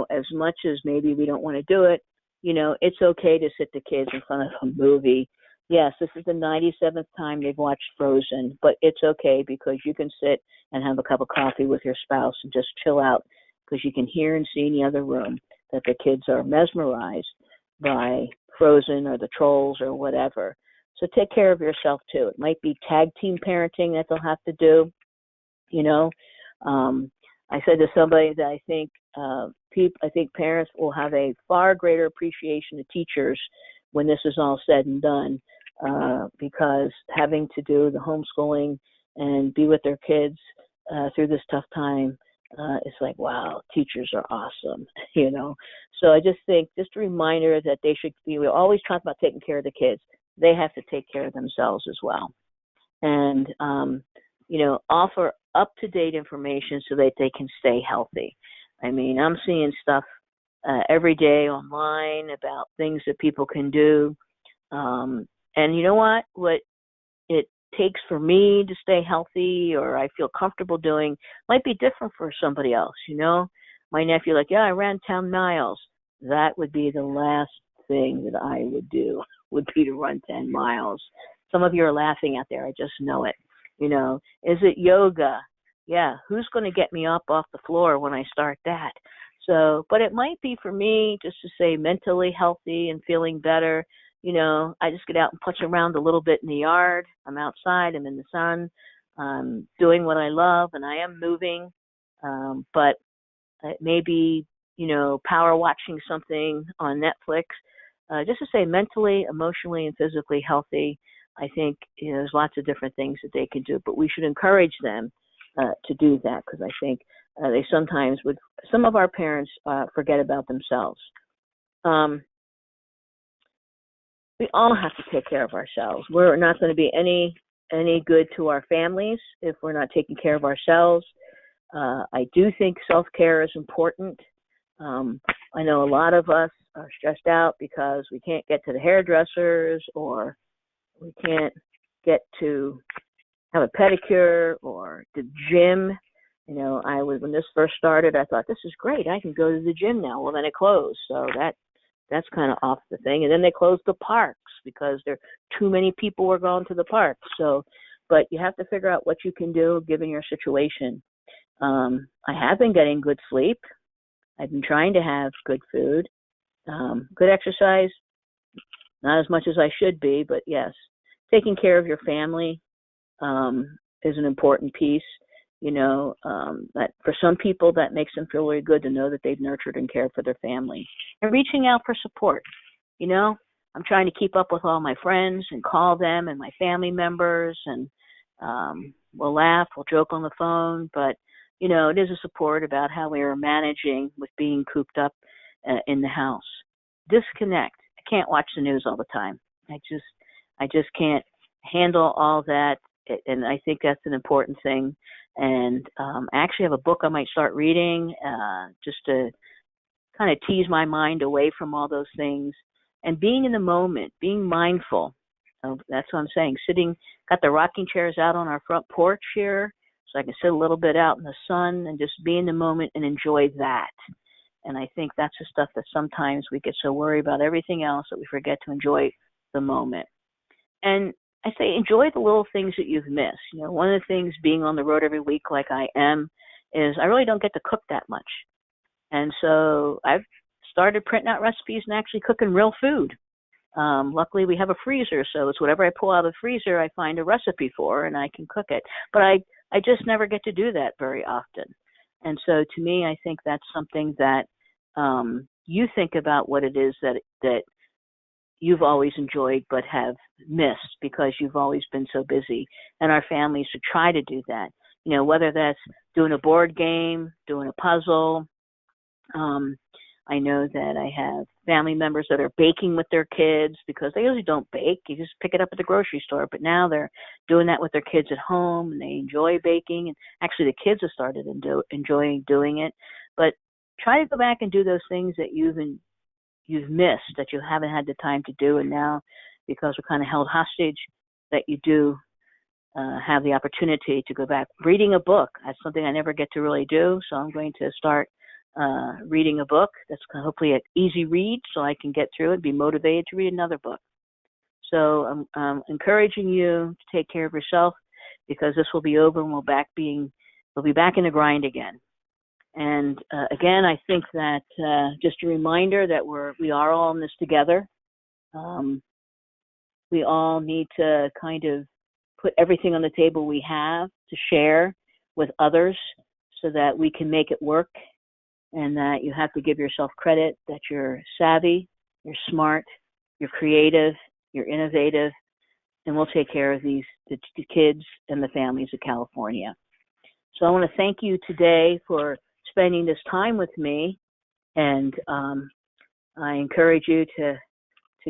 as much as maybe we don't want to do it, it's okay to sit the kids in front of a movie. Yes, this is the 97th time they've watched Frozen, but it's okay because you can sit and have a cup of coffee with your spouse and just chill out because you can hear and see in the other room that the kids are mesmerized by Frozen or the Trolls or whatever. So take care of yourself too. It might be tag team parenting that they'll have to do. I said to somebody that I think parents will have a far greater appreciation of teachers when this is all said and done, because having to do the homeschooling and be with their kids through this tough time, it's like, wow, teachers are awesome, So I just think, just a reminder that they should be, we always talk about taking care of the kids. They have to take care of themselves as well. And, offer up-to-date information so that they can stay healthy. I mean, I'm seeing stuff every day online about things that people can do. And you know what? What it takes for me to stay healthy or I feel comfortable doing might be different for somebody else, My nephew, I ran 10 miles. That would be the last thing that I would do, would be to run 10 miles. Some of you are laughing out there. I just know it. Is it yoga? Yeah, who's going to get me up off the floor when I start that? So, but it might be for me just to say mentally healthy and feeling better. I just get out and punch around a little bit in the yard. I'm outside. I'm in the sun. I'm doing what I love, and I am moving. But it may be, power watching something on Netflix. Just to say mentally, emotionally, and physically healthy. I think there's lots of different things that they can do, but we should encourage them to do that because I think they sometimes some of our parents forget about themselves. We all have to take care of ourselves. We're not going to be any good to our families if we're not taking care of ourselves. I do think self-care is important. I know a lot of us are stressed out because we can't get to the hairdressers or we can't get to have a pedicure or the gym. When this first started, I thought, this is great. I can go to the gym now. Well, then it closed. So that's kind of off the thing. And then they closed the parks because there too many people were going to the parks. So, but you have to figure out what you can do given your situation. I have been getting good sleep. I've been trying to have good food, good exercise, not as much as I should be, but yes, taking care of your family is an important piece. That for some people that makes them feel really good to know that they've nurtured and cared for their family. And reaching out for support. I'm trying to keep up with all my friends and call them and my family members and we'll laugh, we'll joke on the phone, but it is a support about how we are managing with being cooped up in the house. Disconnect. I can't watch the news all the time. I just can't handle all that, and I think that's an important thing. And I actually have a book I might start reading just to kind of tease my mind away from all those things and being in the moment, being mindful. That's what I'm saying. Got the rocking chairs out on our front porch here so I can sit a little bit out in the sun and just be in the moment and enjoy that. And I think that's the stuff that sometimes we get so worried about everything else that we forget to enjoy the moment. And I say enjoy the little things that you've missed. One of the things being on the road every week like I am is I really don't get to cook that much. And so I've started printing out recipes and actually cooking real food. Luckily, we have a freezer, so it's whatever I pull out of the freezer, I find a recipe for, and I can cook it. But I just never get to do that very often. And so to me, I think that's something that you think about what it is that you've always enjoyed but have missed because you've always been so busy. And our families should try to do that. Whether that's doing a board game, doing a puzzle. I know that I have family members that are baking with their kids because they usually don't bake. You just pick it up at the grocery store. But now they're doing that with their kids at home, and they enjoy baking. And actually, the kids have started enjoying doing it. But try to go back and do those things that you've missed that you haven't had the time to do, and now because we're kind of held hostage, that you do have the opportunity to go back. Reading a book, that's something I never get to really do, so I'm going to start reading a book that's hopefully an easy read so I can get through it, be motivated to read another book. So I'm encouraging you to take care of yourself, because this will be over and we'll be back in the grind again. And again, I think that just a reminder that we are all in this together. We all need to kind of put everything on the table we have to share with others so that we can make it work, and that you have to give yourself credit that you're savvy, you're smart, you're creative, you're innovative, and we'll take care of the kids and the families of California. So I want to thank you today for spending this time with me, and I encourage you to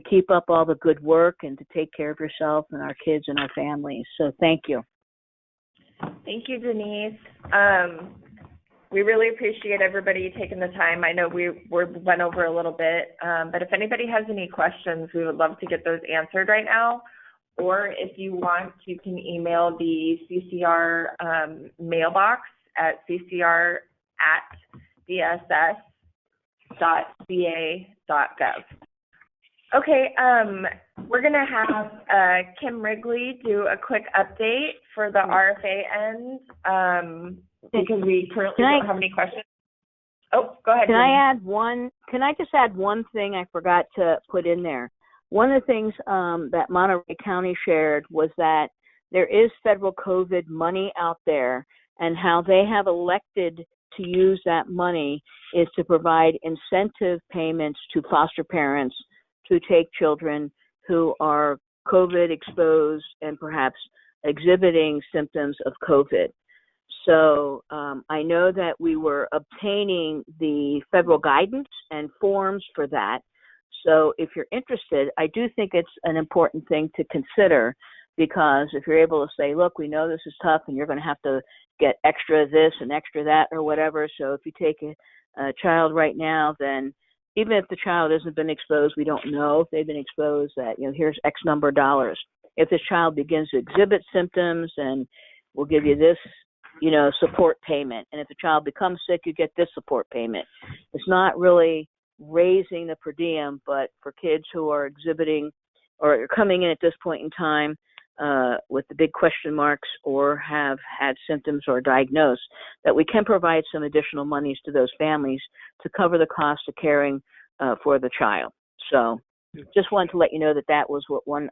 keep up all the good work and to take care of yourself and our kids and our families. So thank you. Thank you, Denise. We really appreciate everybody taking the time. I know we went over a little bit, but if anybody has any questions, we would love to get those answered right now. Or if you want, you can email the CCR mailbox at ccr@dss.ca.gov. Okay, we're going to have Kim Wrigley do a quick update for the RFA end, because we currently don't have any questions. Oh, go ahead. Can I just add one thing I forgot to put in there? One of the things that Monterey County shared was that there is federal COVID money out there, and how they have elected to use that money is to provide incentive payments to foster parents to take children who are COVID exposed and perhaps exhibiting symptoms of COVID. So I know that we were obtaining the federal guidance and forms for that. So if you're interested, I do think it's an important thing to consider, because if you're able to say, look, we know this is tough and you're going to have to get extra this and extra that or whatever. So if you take a child right now, then even if the child hasn't been exposed, we don't know if they've been exposed, that, here's X number of dollars. If this child begins to exhibit symptoms, and we'll give you this, support payment. And if the child becomes sick, you get this support payment. It's not really raising the per diem, but for kids who are exhibiting or coming in at this point in time with the big question marks or have had symptoms or diagnosed, that we can provide some additional monies to those families to cover the cost of caring for the child. So just wanted to let you know that was what one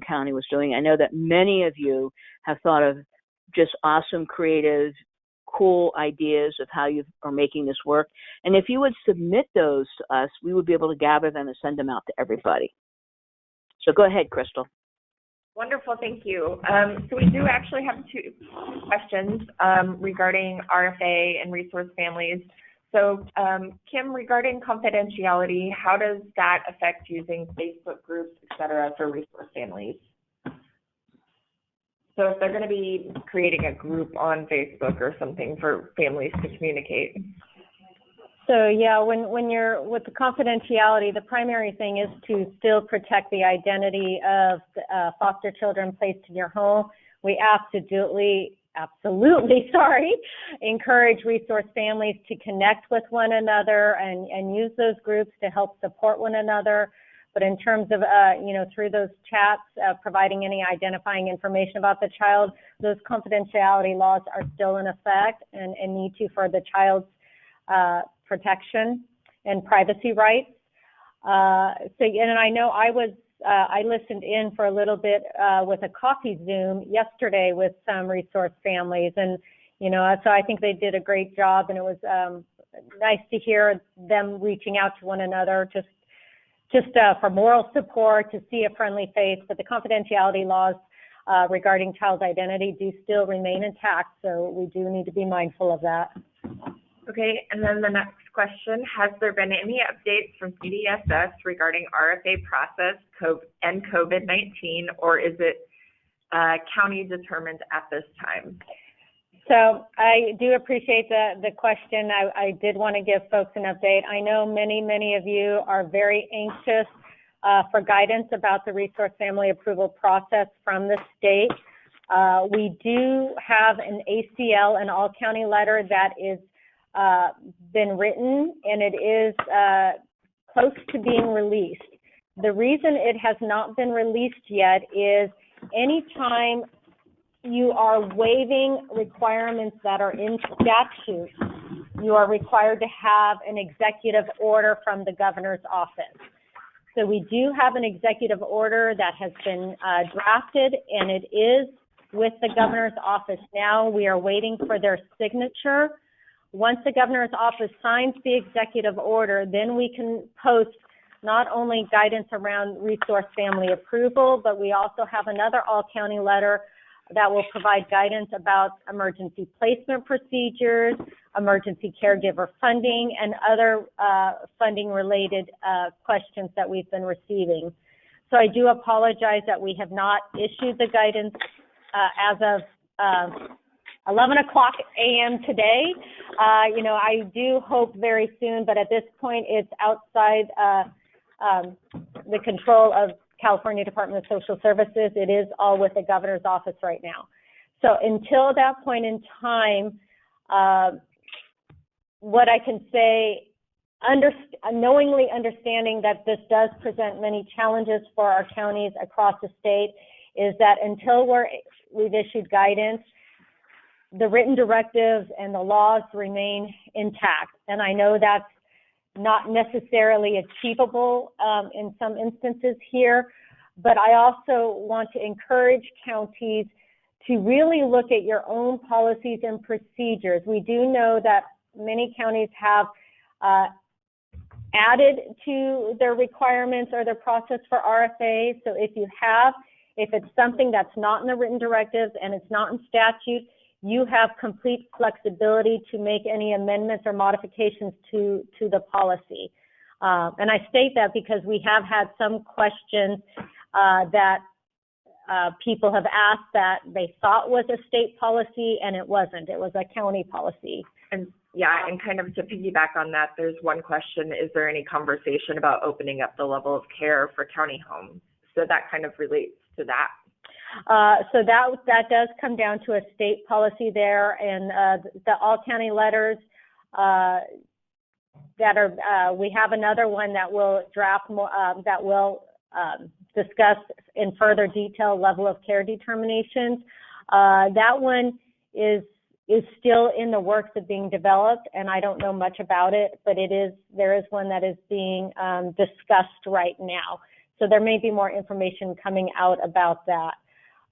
county was doing. I know that many of you have thought of just awesome, creative, cool ideas of how you are making this work. And if you would submit those to us, we would be able to gather them and send them out to everybody. So go ahead, Crystal. Wonderful, thank you. So we do actually have two questions regarding RFA and resource families. So Kim, regarding confidentiality, how does that affect using Facebook groups, et cetera, for resource families? So if they're going to be creating a group on Facebook or something for families to communicate. So yeah, when you're with the confidentiality, the primary thing is to still protect the identity of foster children placed in your home. We absolutely, encourage resource families to connect with one another and use those groups to help support one another. But in terms of, through those chats, providing any identifying information about the child, those confidentiality laws are still in effect and need to for the child's protection and privacy rights. And I know I listened in for a little bit with a coffee Zoom yesterday with some resource families, and so I think they did a great job, and it was nice to hear them reaching out to one another just for moral support, to see a friendly face. But the confidentiality laws regarding child's identity do still remain intact, so we do need to be mindful of that. Okay, and then the next question, has there been any updates from CDSS regarding RFA process and COVID-19, or is it county determined at this time? So I do appreciate the question. I did want to give folks an update. I know many of you are very anxious for guidance about the resource family approval process from the state. We do have an ACL, an all-county letter that is been written, and it is close to being released. The reason it has not been released yet is anytime you are waiving requirements that are in statute, you are required to have an executive order from the governor's office. So we do have an executive order that has been drafted, and it is with the governor's office now. We are waiting for their signature. Once the governor's office signs the executive order, then we can post not only guidance around resource family approval, but we also have another all-county letter that will provide guidance about emergency placement procedures, emergency caregiver funding, and other funding-related questions that we've been receiving. So I do apologize that we have not issued the guidance as of 11 o'clock a.m. today. I do hope very soon, but at this point, it's outside the control of California Department of Social Services. It is all with the governor's office right now. So until that point in time, what I can say, knowingly understanding that this does present many challenges for our counties across the state, is that until we've issued guidance, the written directives and the laws remain intact. And I know that's not necessarily achievable in some instances here, but I also want to encourage counties to really look at your own policies and procedures. We do know that many counties have added to their requirements or their process for RFA. So if it's something that's not in the written directives and it's not in statute, you have complete flexibility to make any amendments or modifications to the policy. And I state that because we have had some questions that people have asked that they thought was a state policy, and it wasn't. It was a county policy. And yeah, and kind of to piggyback on that, there's one question: is there any conversation about opening up the level of care for county homes? So that kind of relates to that. So that does come down to a state policy there, and the all county letters that are we have another one that will draft more that will discuss in further detail level of care determinations. That one is still in the works of being developed, and I don't know much about it, but there is one that is being discussed right now. So there may be more information coming out about that.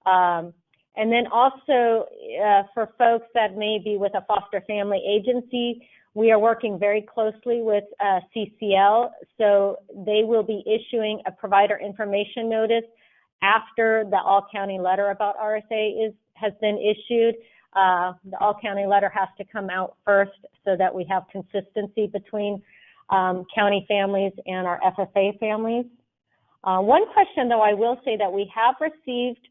And then also for folks that may be with a foster family agency, we are working very closely with CCL, so they will be issuing a provider information notice after the all-county letter about RSA has been issued. The all-county letter has to come out first so that we have consistency between county families and our FFA families. One question, though, I will say that we have received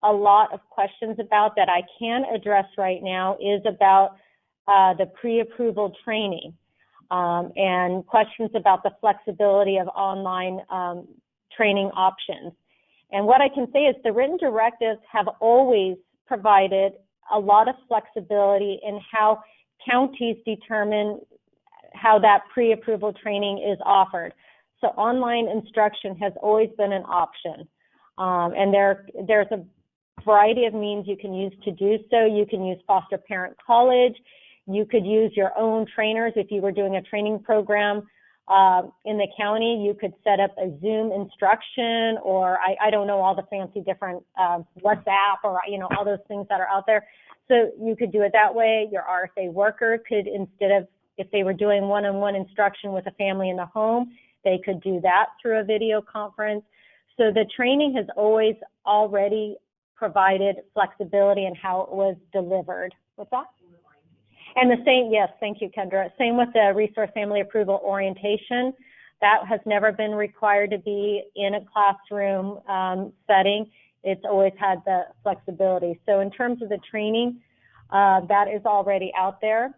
a lot of questions about that I can address right now is about the pre-approval training and questions about the flexibility of online training options. And what I can say is the written directives have always provided a lot of flexibility in how counties determine how that pre-approval training is offered. So online instruction has always been an option. And there's a variety of means you can use to do so. You can use foster parent college. You could use your own trainers. If you were doing a training program in the county, you could set up a Zoom instruction, or I don't know all the fancy different WhatsApp or, all those things that are out there. So you could do it that way. Your RFA worker could, instead of, if they were doing one-on-one instruction with a family in the home, they could do that through a video conference. So the training has always already provided flexibility in how it was delivered. What's that? And the same, yes, thank you, Kendra. Same with the resource family approval orientation. That has never been required to be in a classroom setting. It's always had the flexibility. So in terms of the training, That is already out there.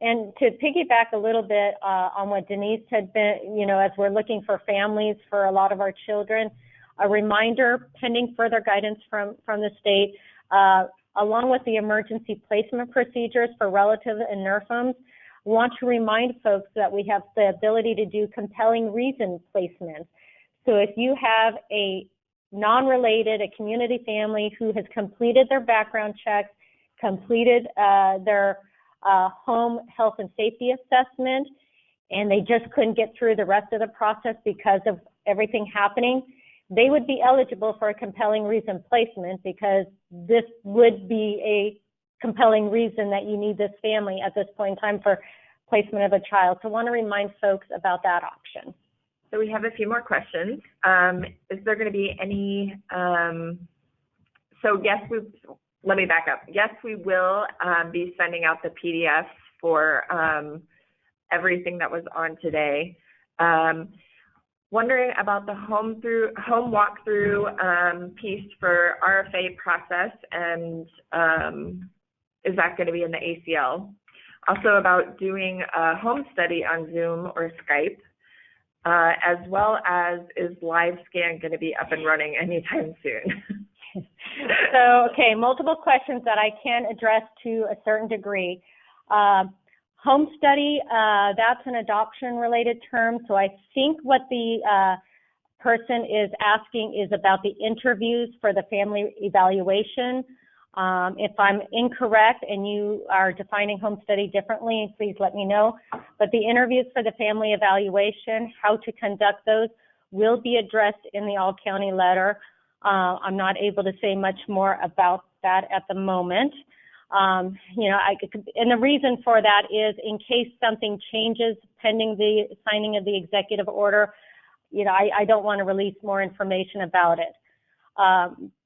And to piggyback a little bit on what Denise had been, as we're looking for families for a lot of our children, a reminder, pending further guidance from the state, along with the emergency placement procedures for relative and NERF homes, we want to remind folks that we have the ability to do compelling reason placements. So if you have a non-related, a community family who has completed their background checks, completed their home health and safety assessment, and they just couldn't get through the rest of the process because of everything happening, they would be eligible for a compelling reason placement, because this would be a compelling reason that you need this family at this point in time for placement of a child. So I want to remind folks about that option. So we have a few more questions. Is there going to be any, let me back up. Yes, we will be sending out the PDFs for everything that was on today. Wondering about the home walkthrough piece for RFA process, and is that going to be in the ACL? Also about doing a home study on Zoom or Skype, as well as is LiveScan going to be up and running anytime soon? So, okay, multiple questions that I can address to a certain degree. Home study, that's an adoption-related term, so I think what the person is asking is about the interviews for the family evaluation. If I'm incorrect and you are defining home study differently, please let me know. But the interviews for the family evaluation, how to conduct those, will be addressed in the all-county letter. I'm not able to say much more about that at the moment. And the reason for that is in case something changes pending the signing of the executive order, I don't want to release more information about it.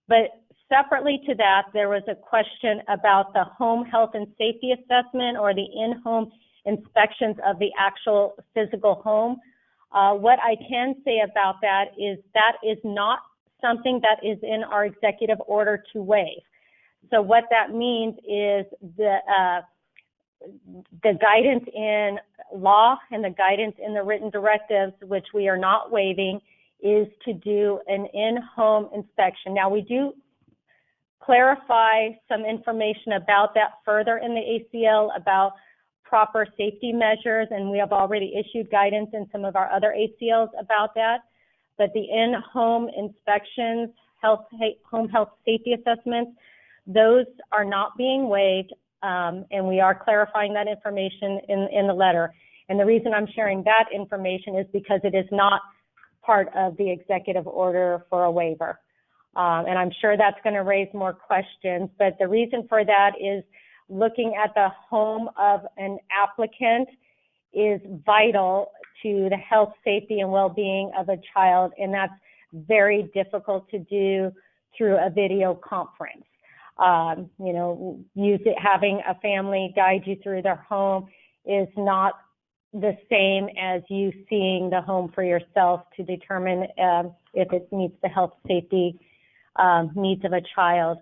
But separately to that, there was a question about the home health and safety assessment or the in-home inspections of the actual physical home. What I can say about that is not something that is in our executive order to waive. So what that means is the guidance in law and the guidance in the written directives, which we are not waiving, is to do an in-home inspection. Now, we do clarify some information about that further in the ACL about proper safety measures, and we have already issued guidance in some of our other ACLs about that. But the in-home inspections, home health safety assessments, those are not being waived, and we are clarifying that information in the letter. And the reason I'm sharing that information is because it is not part of the executive order for a waiver. And I'm sure that's going to raise more questions, but the reason for that is looking at the home of an applicant is vital to the health, safety, and well-being of a child, and that's very difficult to do through a video conference. Having a family guide you through their home is not the same as you seeing the home for yourself to determine if it meets the health, safety needs of a child.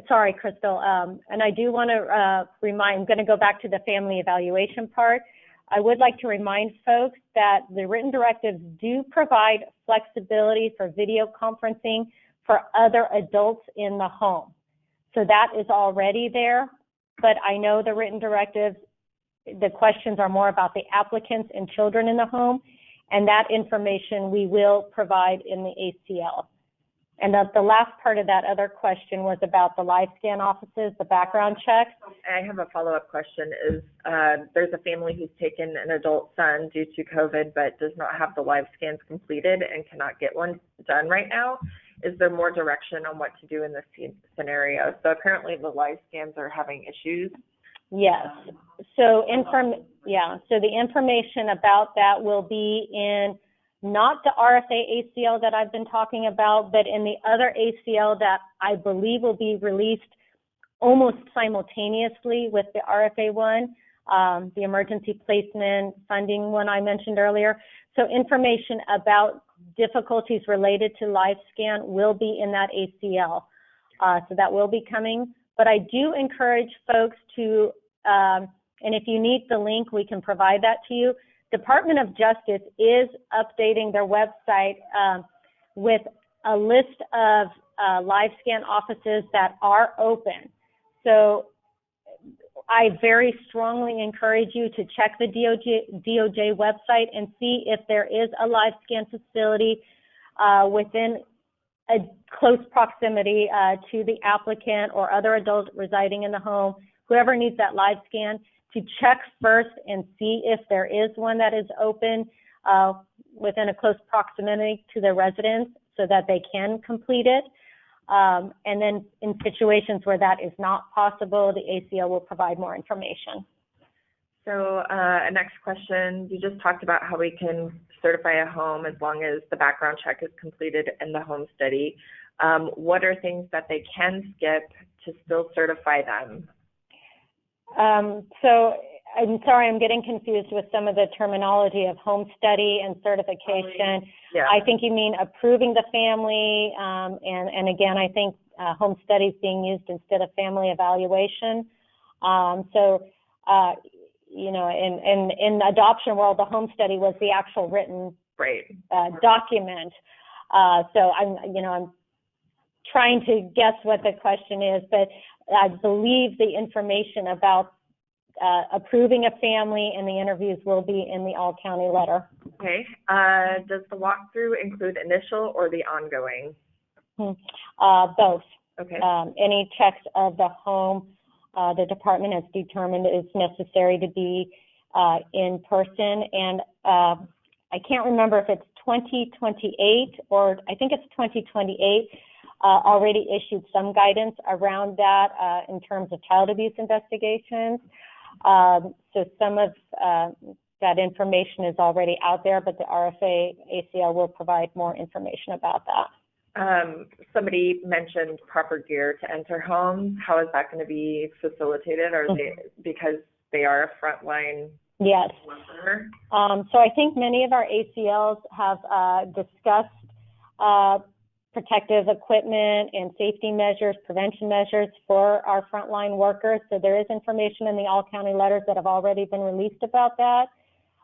Sorry, Crystal, and I do want to I'm going to go back to the family evaluation part. I would like to remind folks that the written directives do provide flexibility for video conferencing for other adults in the home. So that is already there, but I know the written directives, the questions are more about the applicants and children in the home, and that information we will provide in the ACL. And the last part of that other question was about the LiveScan offices, the background checks. I have a follow-up question. There's a family who's taken an adult son due to COVID but does not have the LiveScans completed and cannot get one done right now. Is there more direction on what to do in this scenario? So apparently the LiveScans are having issues. Yes. So the information about that will be in not the RFA ACL that I've been talking about, but in the other ACL that I believe will be released almost simultaneously with the RFA one, the emergency placement funding one I mentioned earlier. So information about difficulties related to LiveScan will be in that ACL. So that will be coming, But I do encourage folks to, and if you need the link, we can provide that to you. Department of Justice is updating their website with a list of live scan offices that are open. So I very strongly encourage you to check the DOJ website and see if there is a live scan facility within a close proximity to the applicant or other adult residing in the home, whoever needs that live scan, to check first and see if there is one that is open within a close proximity to their residence so that they can complete it. And then in situations where that is not possible, the ACO will provide more information. So next question, you just talked about how we can certify a home as long as the background check is completed in the home study. What are things that they can skip to still certify them? So I'm sorry, I'm getting confused with some of the terminology of home study and certification. Yeah. I think you mean approving the family, and again, I think home study is being used instead of family evaluation. You know, in the adoption world, the home study was the actual written document. So I'm trying to guess what the question is, but I believe the information about approving a family and the interviews will be in the all-county letter. Okay. Does the walkthrough include initial or the ongoing? Both. Okay. Any checks of the home, the department has determined is necessary to be in person, and I can't remember if it's 2028 or I think it's 2028. Already issued some guidance around that in terms of child abuse investigations. So some of that information is already out there, but the RFA ACL will provide more information about that. Somebody mentioned proper gear to enter homes. How is that going to be facilitated? Are they, because they are a frontline worker? So I think many of our ACLs have discussed protective equipment and safety measures, prevention measures for our frontline workers. So there is information in the all-county letters that have already been released about that.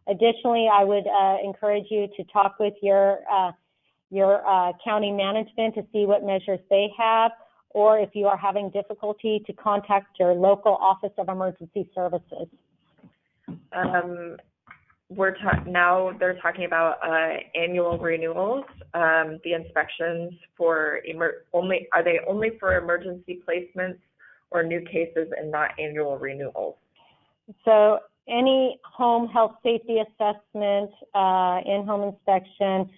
Additionally, I would encourage you to talk with your county management to see what measures they have, or if you are having difficulty, to contact your local Office of Emergency Services. Now they're talking about annual renewals. The inspections for are they only for emergency placements or new cases and not annual renewals? So any home health safety assessment, in-home inspection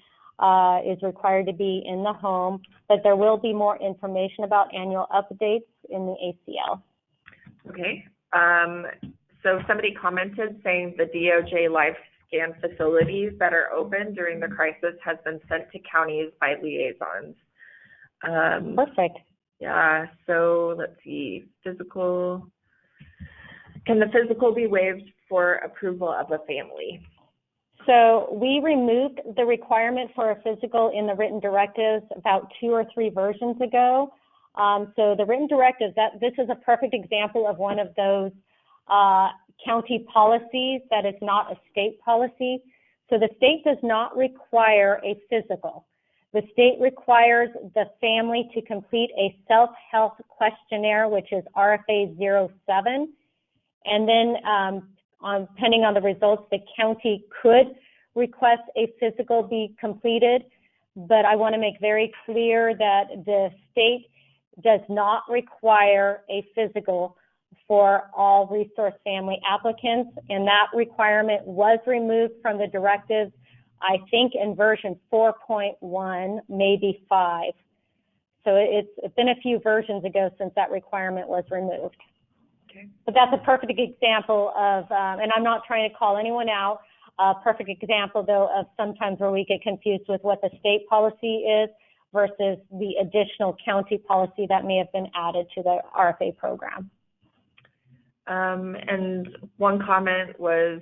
is required to be in the home, but there will be more information about annual updates in the ACL. Okay. So somebody commented saying the DOJ live scan facilities that are open during the crisis has been sent to counties by liaisons. Perfect. Yeah, so let's see, physical. Can the physical be waived for approval of a family? So we removed the requirement for a physical in the written directives about 2 or 3 versions ago. So the written directives, this is a perfect example of one of those county policies that is not a state policy. So the state does not require a physical. The state requires the family to complete a self-health questionnaire, which is RFA 07. And then depending on the results, the county could request a physical be completed. But I want to make very clear that the state does not require a physical for all resource family applicants, and that requirement was removed from the directives, I think in version 4.1, maybe 5. So it's been a few versions ago since that requirement was removed. Okay. But that's a perfect example of, and I'm not trying to call anyone out, a perfect example though of sometimes where we get confused with what the state policy is versus the additional county policy that may have been added to the RFA program. And one comment was,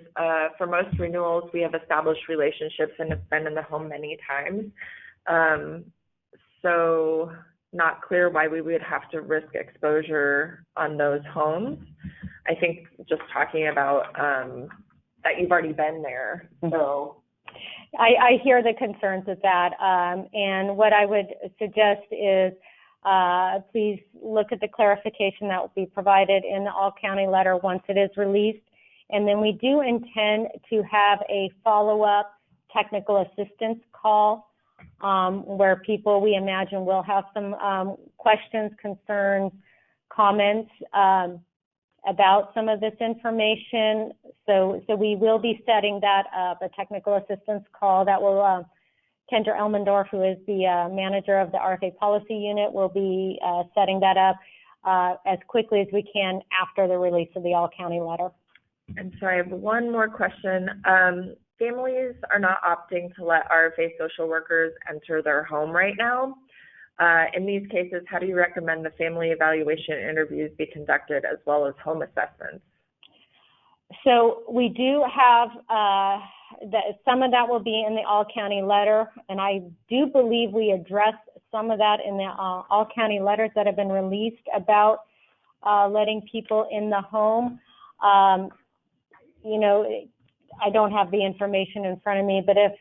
for most renewals, we have established relationships and have been in the home many times. So not clear why we would have to risk exposure on those homes. I think just talking about that you've already been there. So I hear the concerns with that. And what I would suggest is please look at the clarification that will be provided in the all-county letter once it is released. And then we do intend to have a follow-up technical assistance call where people, we imagine, will have some questions, concerns, comments about some of this information. So we will be setting that up, a technical assistance call that will, Kendra Elmendorf, who is the manager of the RFA policy unit, will be setting that up as quickly as we can after the release of the all-county letter. And so I have one more question. Families are not opting to let RFA social workers enter their home right now. In these cases, how do you recommend the family evaluation interviews be conducted as well as home assessments? So we do have, some of that will be in the all-county letter, and I do believe we address some of that in the all-county letters that have been released about letting people in the home. You know, I don't have the information in front of me, but if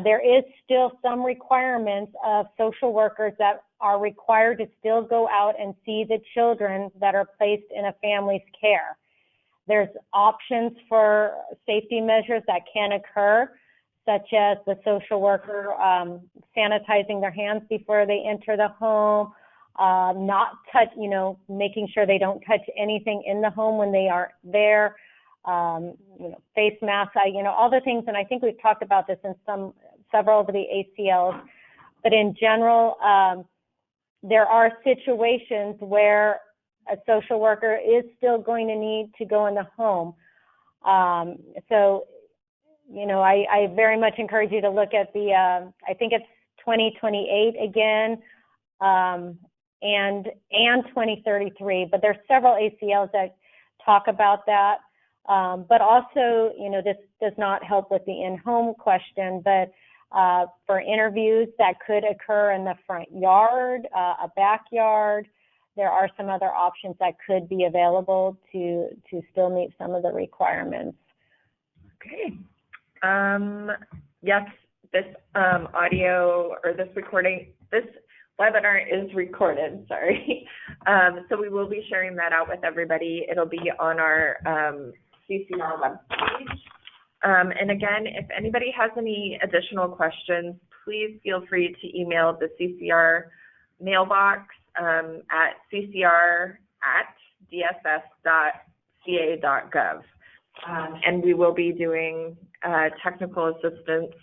there is still some requirements of social workers that are required to still go out and see the children that are placed in a family's care. There's options for safety measures that can occur, such as the social worker sanitizing their hands before they enter the home, making sure they don't touch anything in the home when they are there, face masks, all the things. And I think we've talked about this in several of the ACLs, but in general, there are situations where a social worker is still going to need to go in the home. So, I very much encourage you to look at the, I think it's 2028 again, and 2033, but there's several ACLs that talk about that. But also, this does not help with the in-home question, but for interviews that could occur in the front yard, a backyard, there are some other options that could be available to still meet some of the requirements. Okay. Yes, this audio or this webinar is recorded, sorry. So we will be sharing that out with everybody. It'll be on our CCR webpage. And again, if anybody has any additional questions, please feel free to email the CCR mailbox at ccr@dss.ca.gov. And we will be doing technical assistance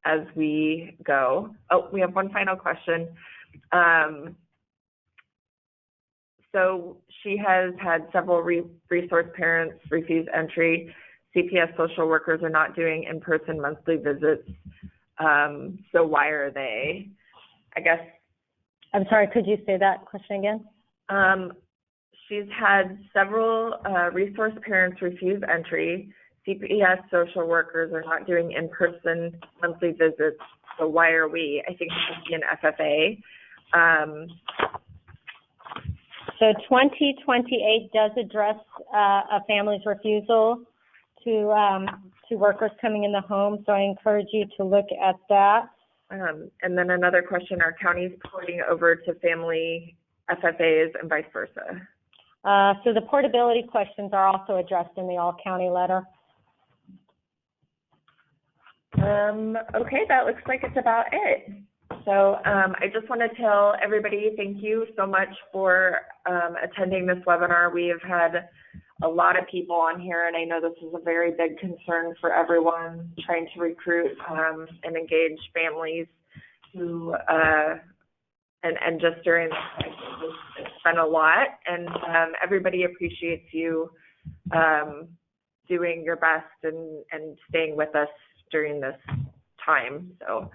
as we go. Oh, we have one final question. So she has had several resource parents refuse entry. CPS social workers are not doing in-person monthly visits. So why are they? I guess. I'm sorry, could you say that question again? She's had several resource parents refuse entry. CPS social workers are not doing in-person monthly visits. So why are we? I think it should be an FFA. So 2028 does address a family's refusal to workers coming in the home. So I encourage you to look at that. And then another question, are counties porting over to family FFAs and vice versa? So the portability questions are also addressed in the all-county letter. Okay, that looks like it's about it. So I just want to tell everybody thank you so much for attending this webinar. We have had a lot of people on here, and I know this is a very big concern for everyone trying to recruit and engage families who, and just during this crisis, it's been a lot, and everybody appreciates you doing your best and staying with us during this time. So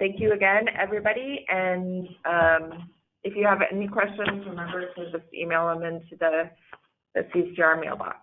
thank you again, everybody, and if you have any questions, remember to just email them into the CCR mailbox.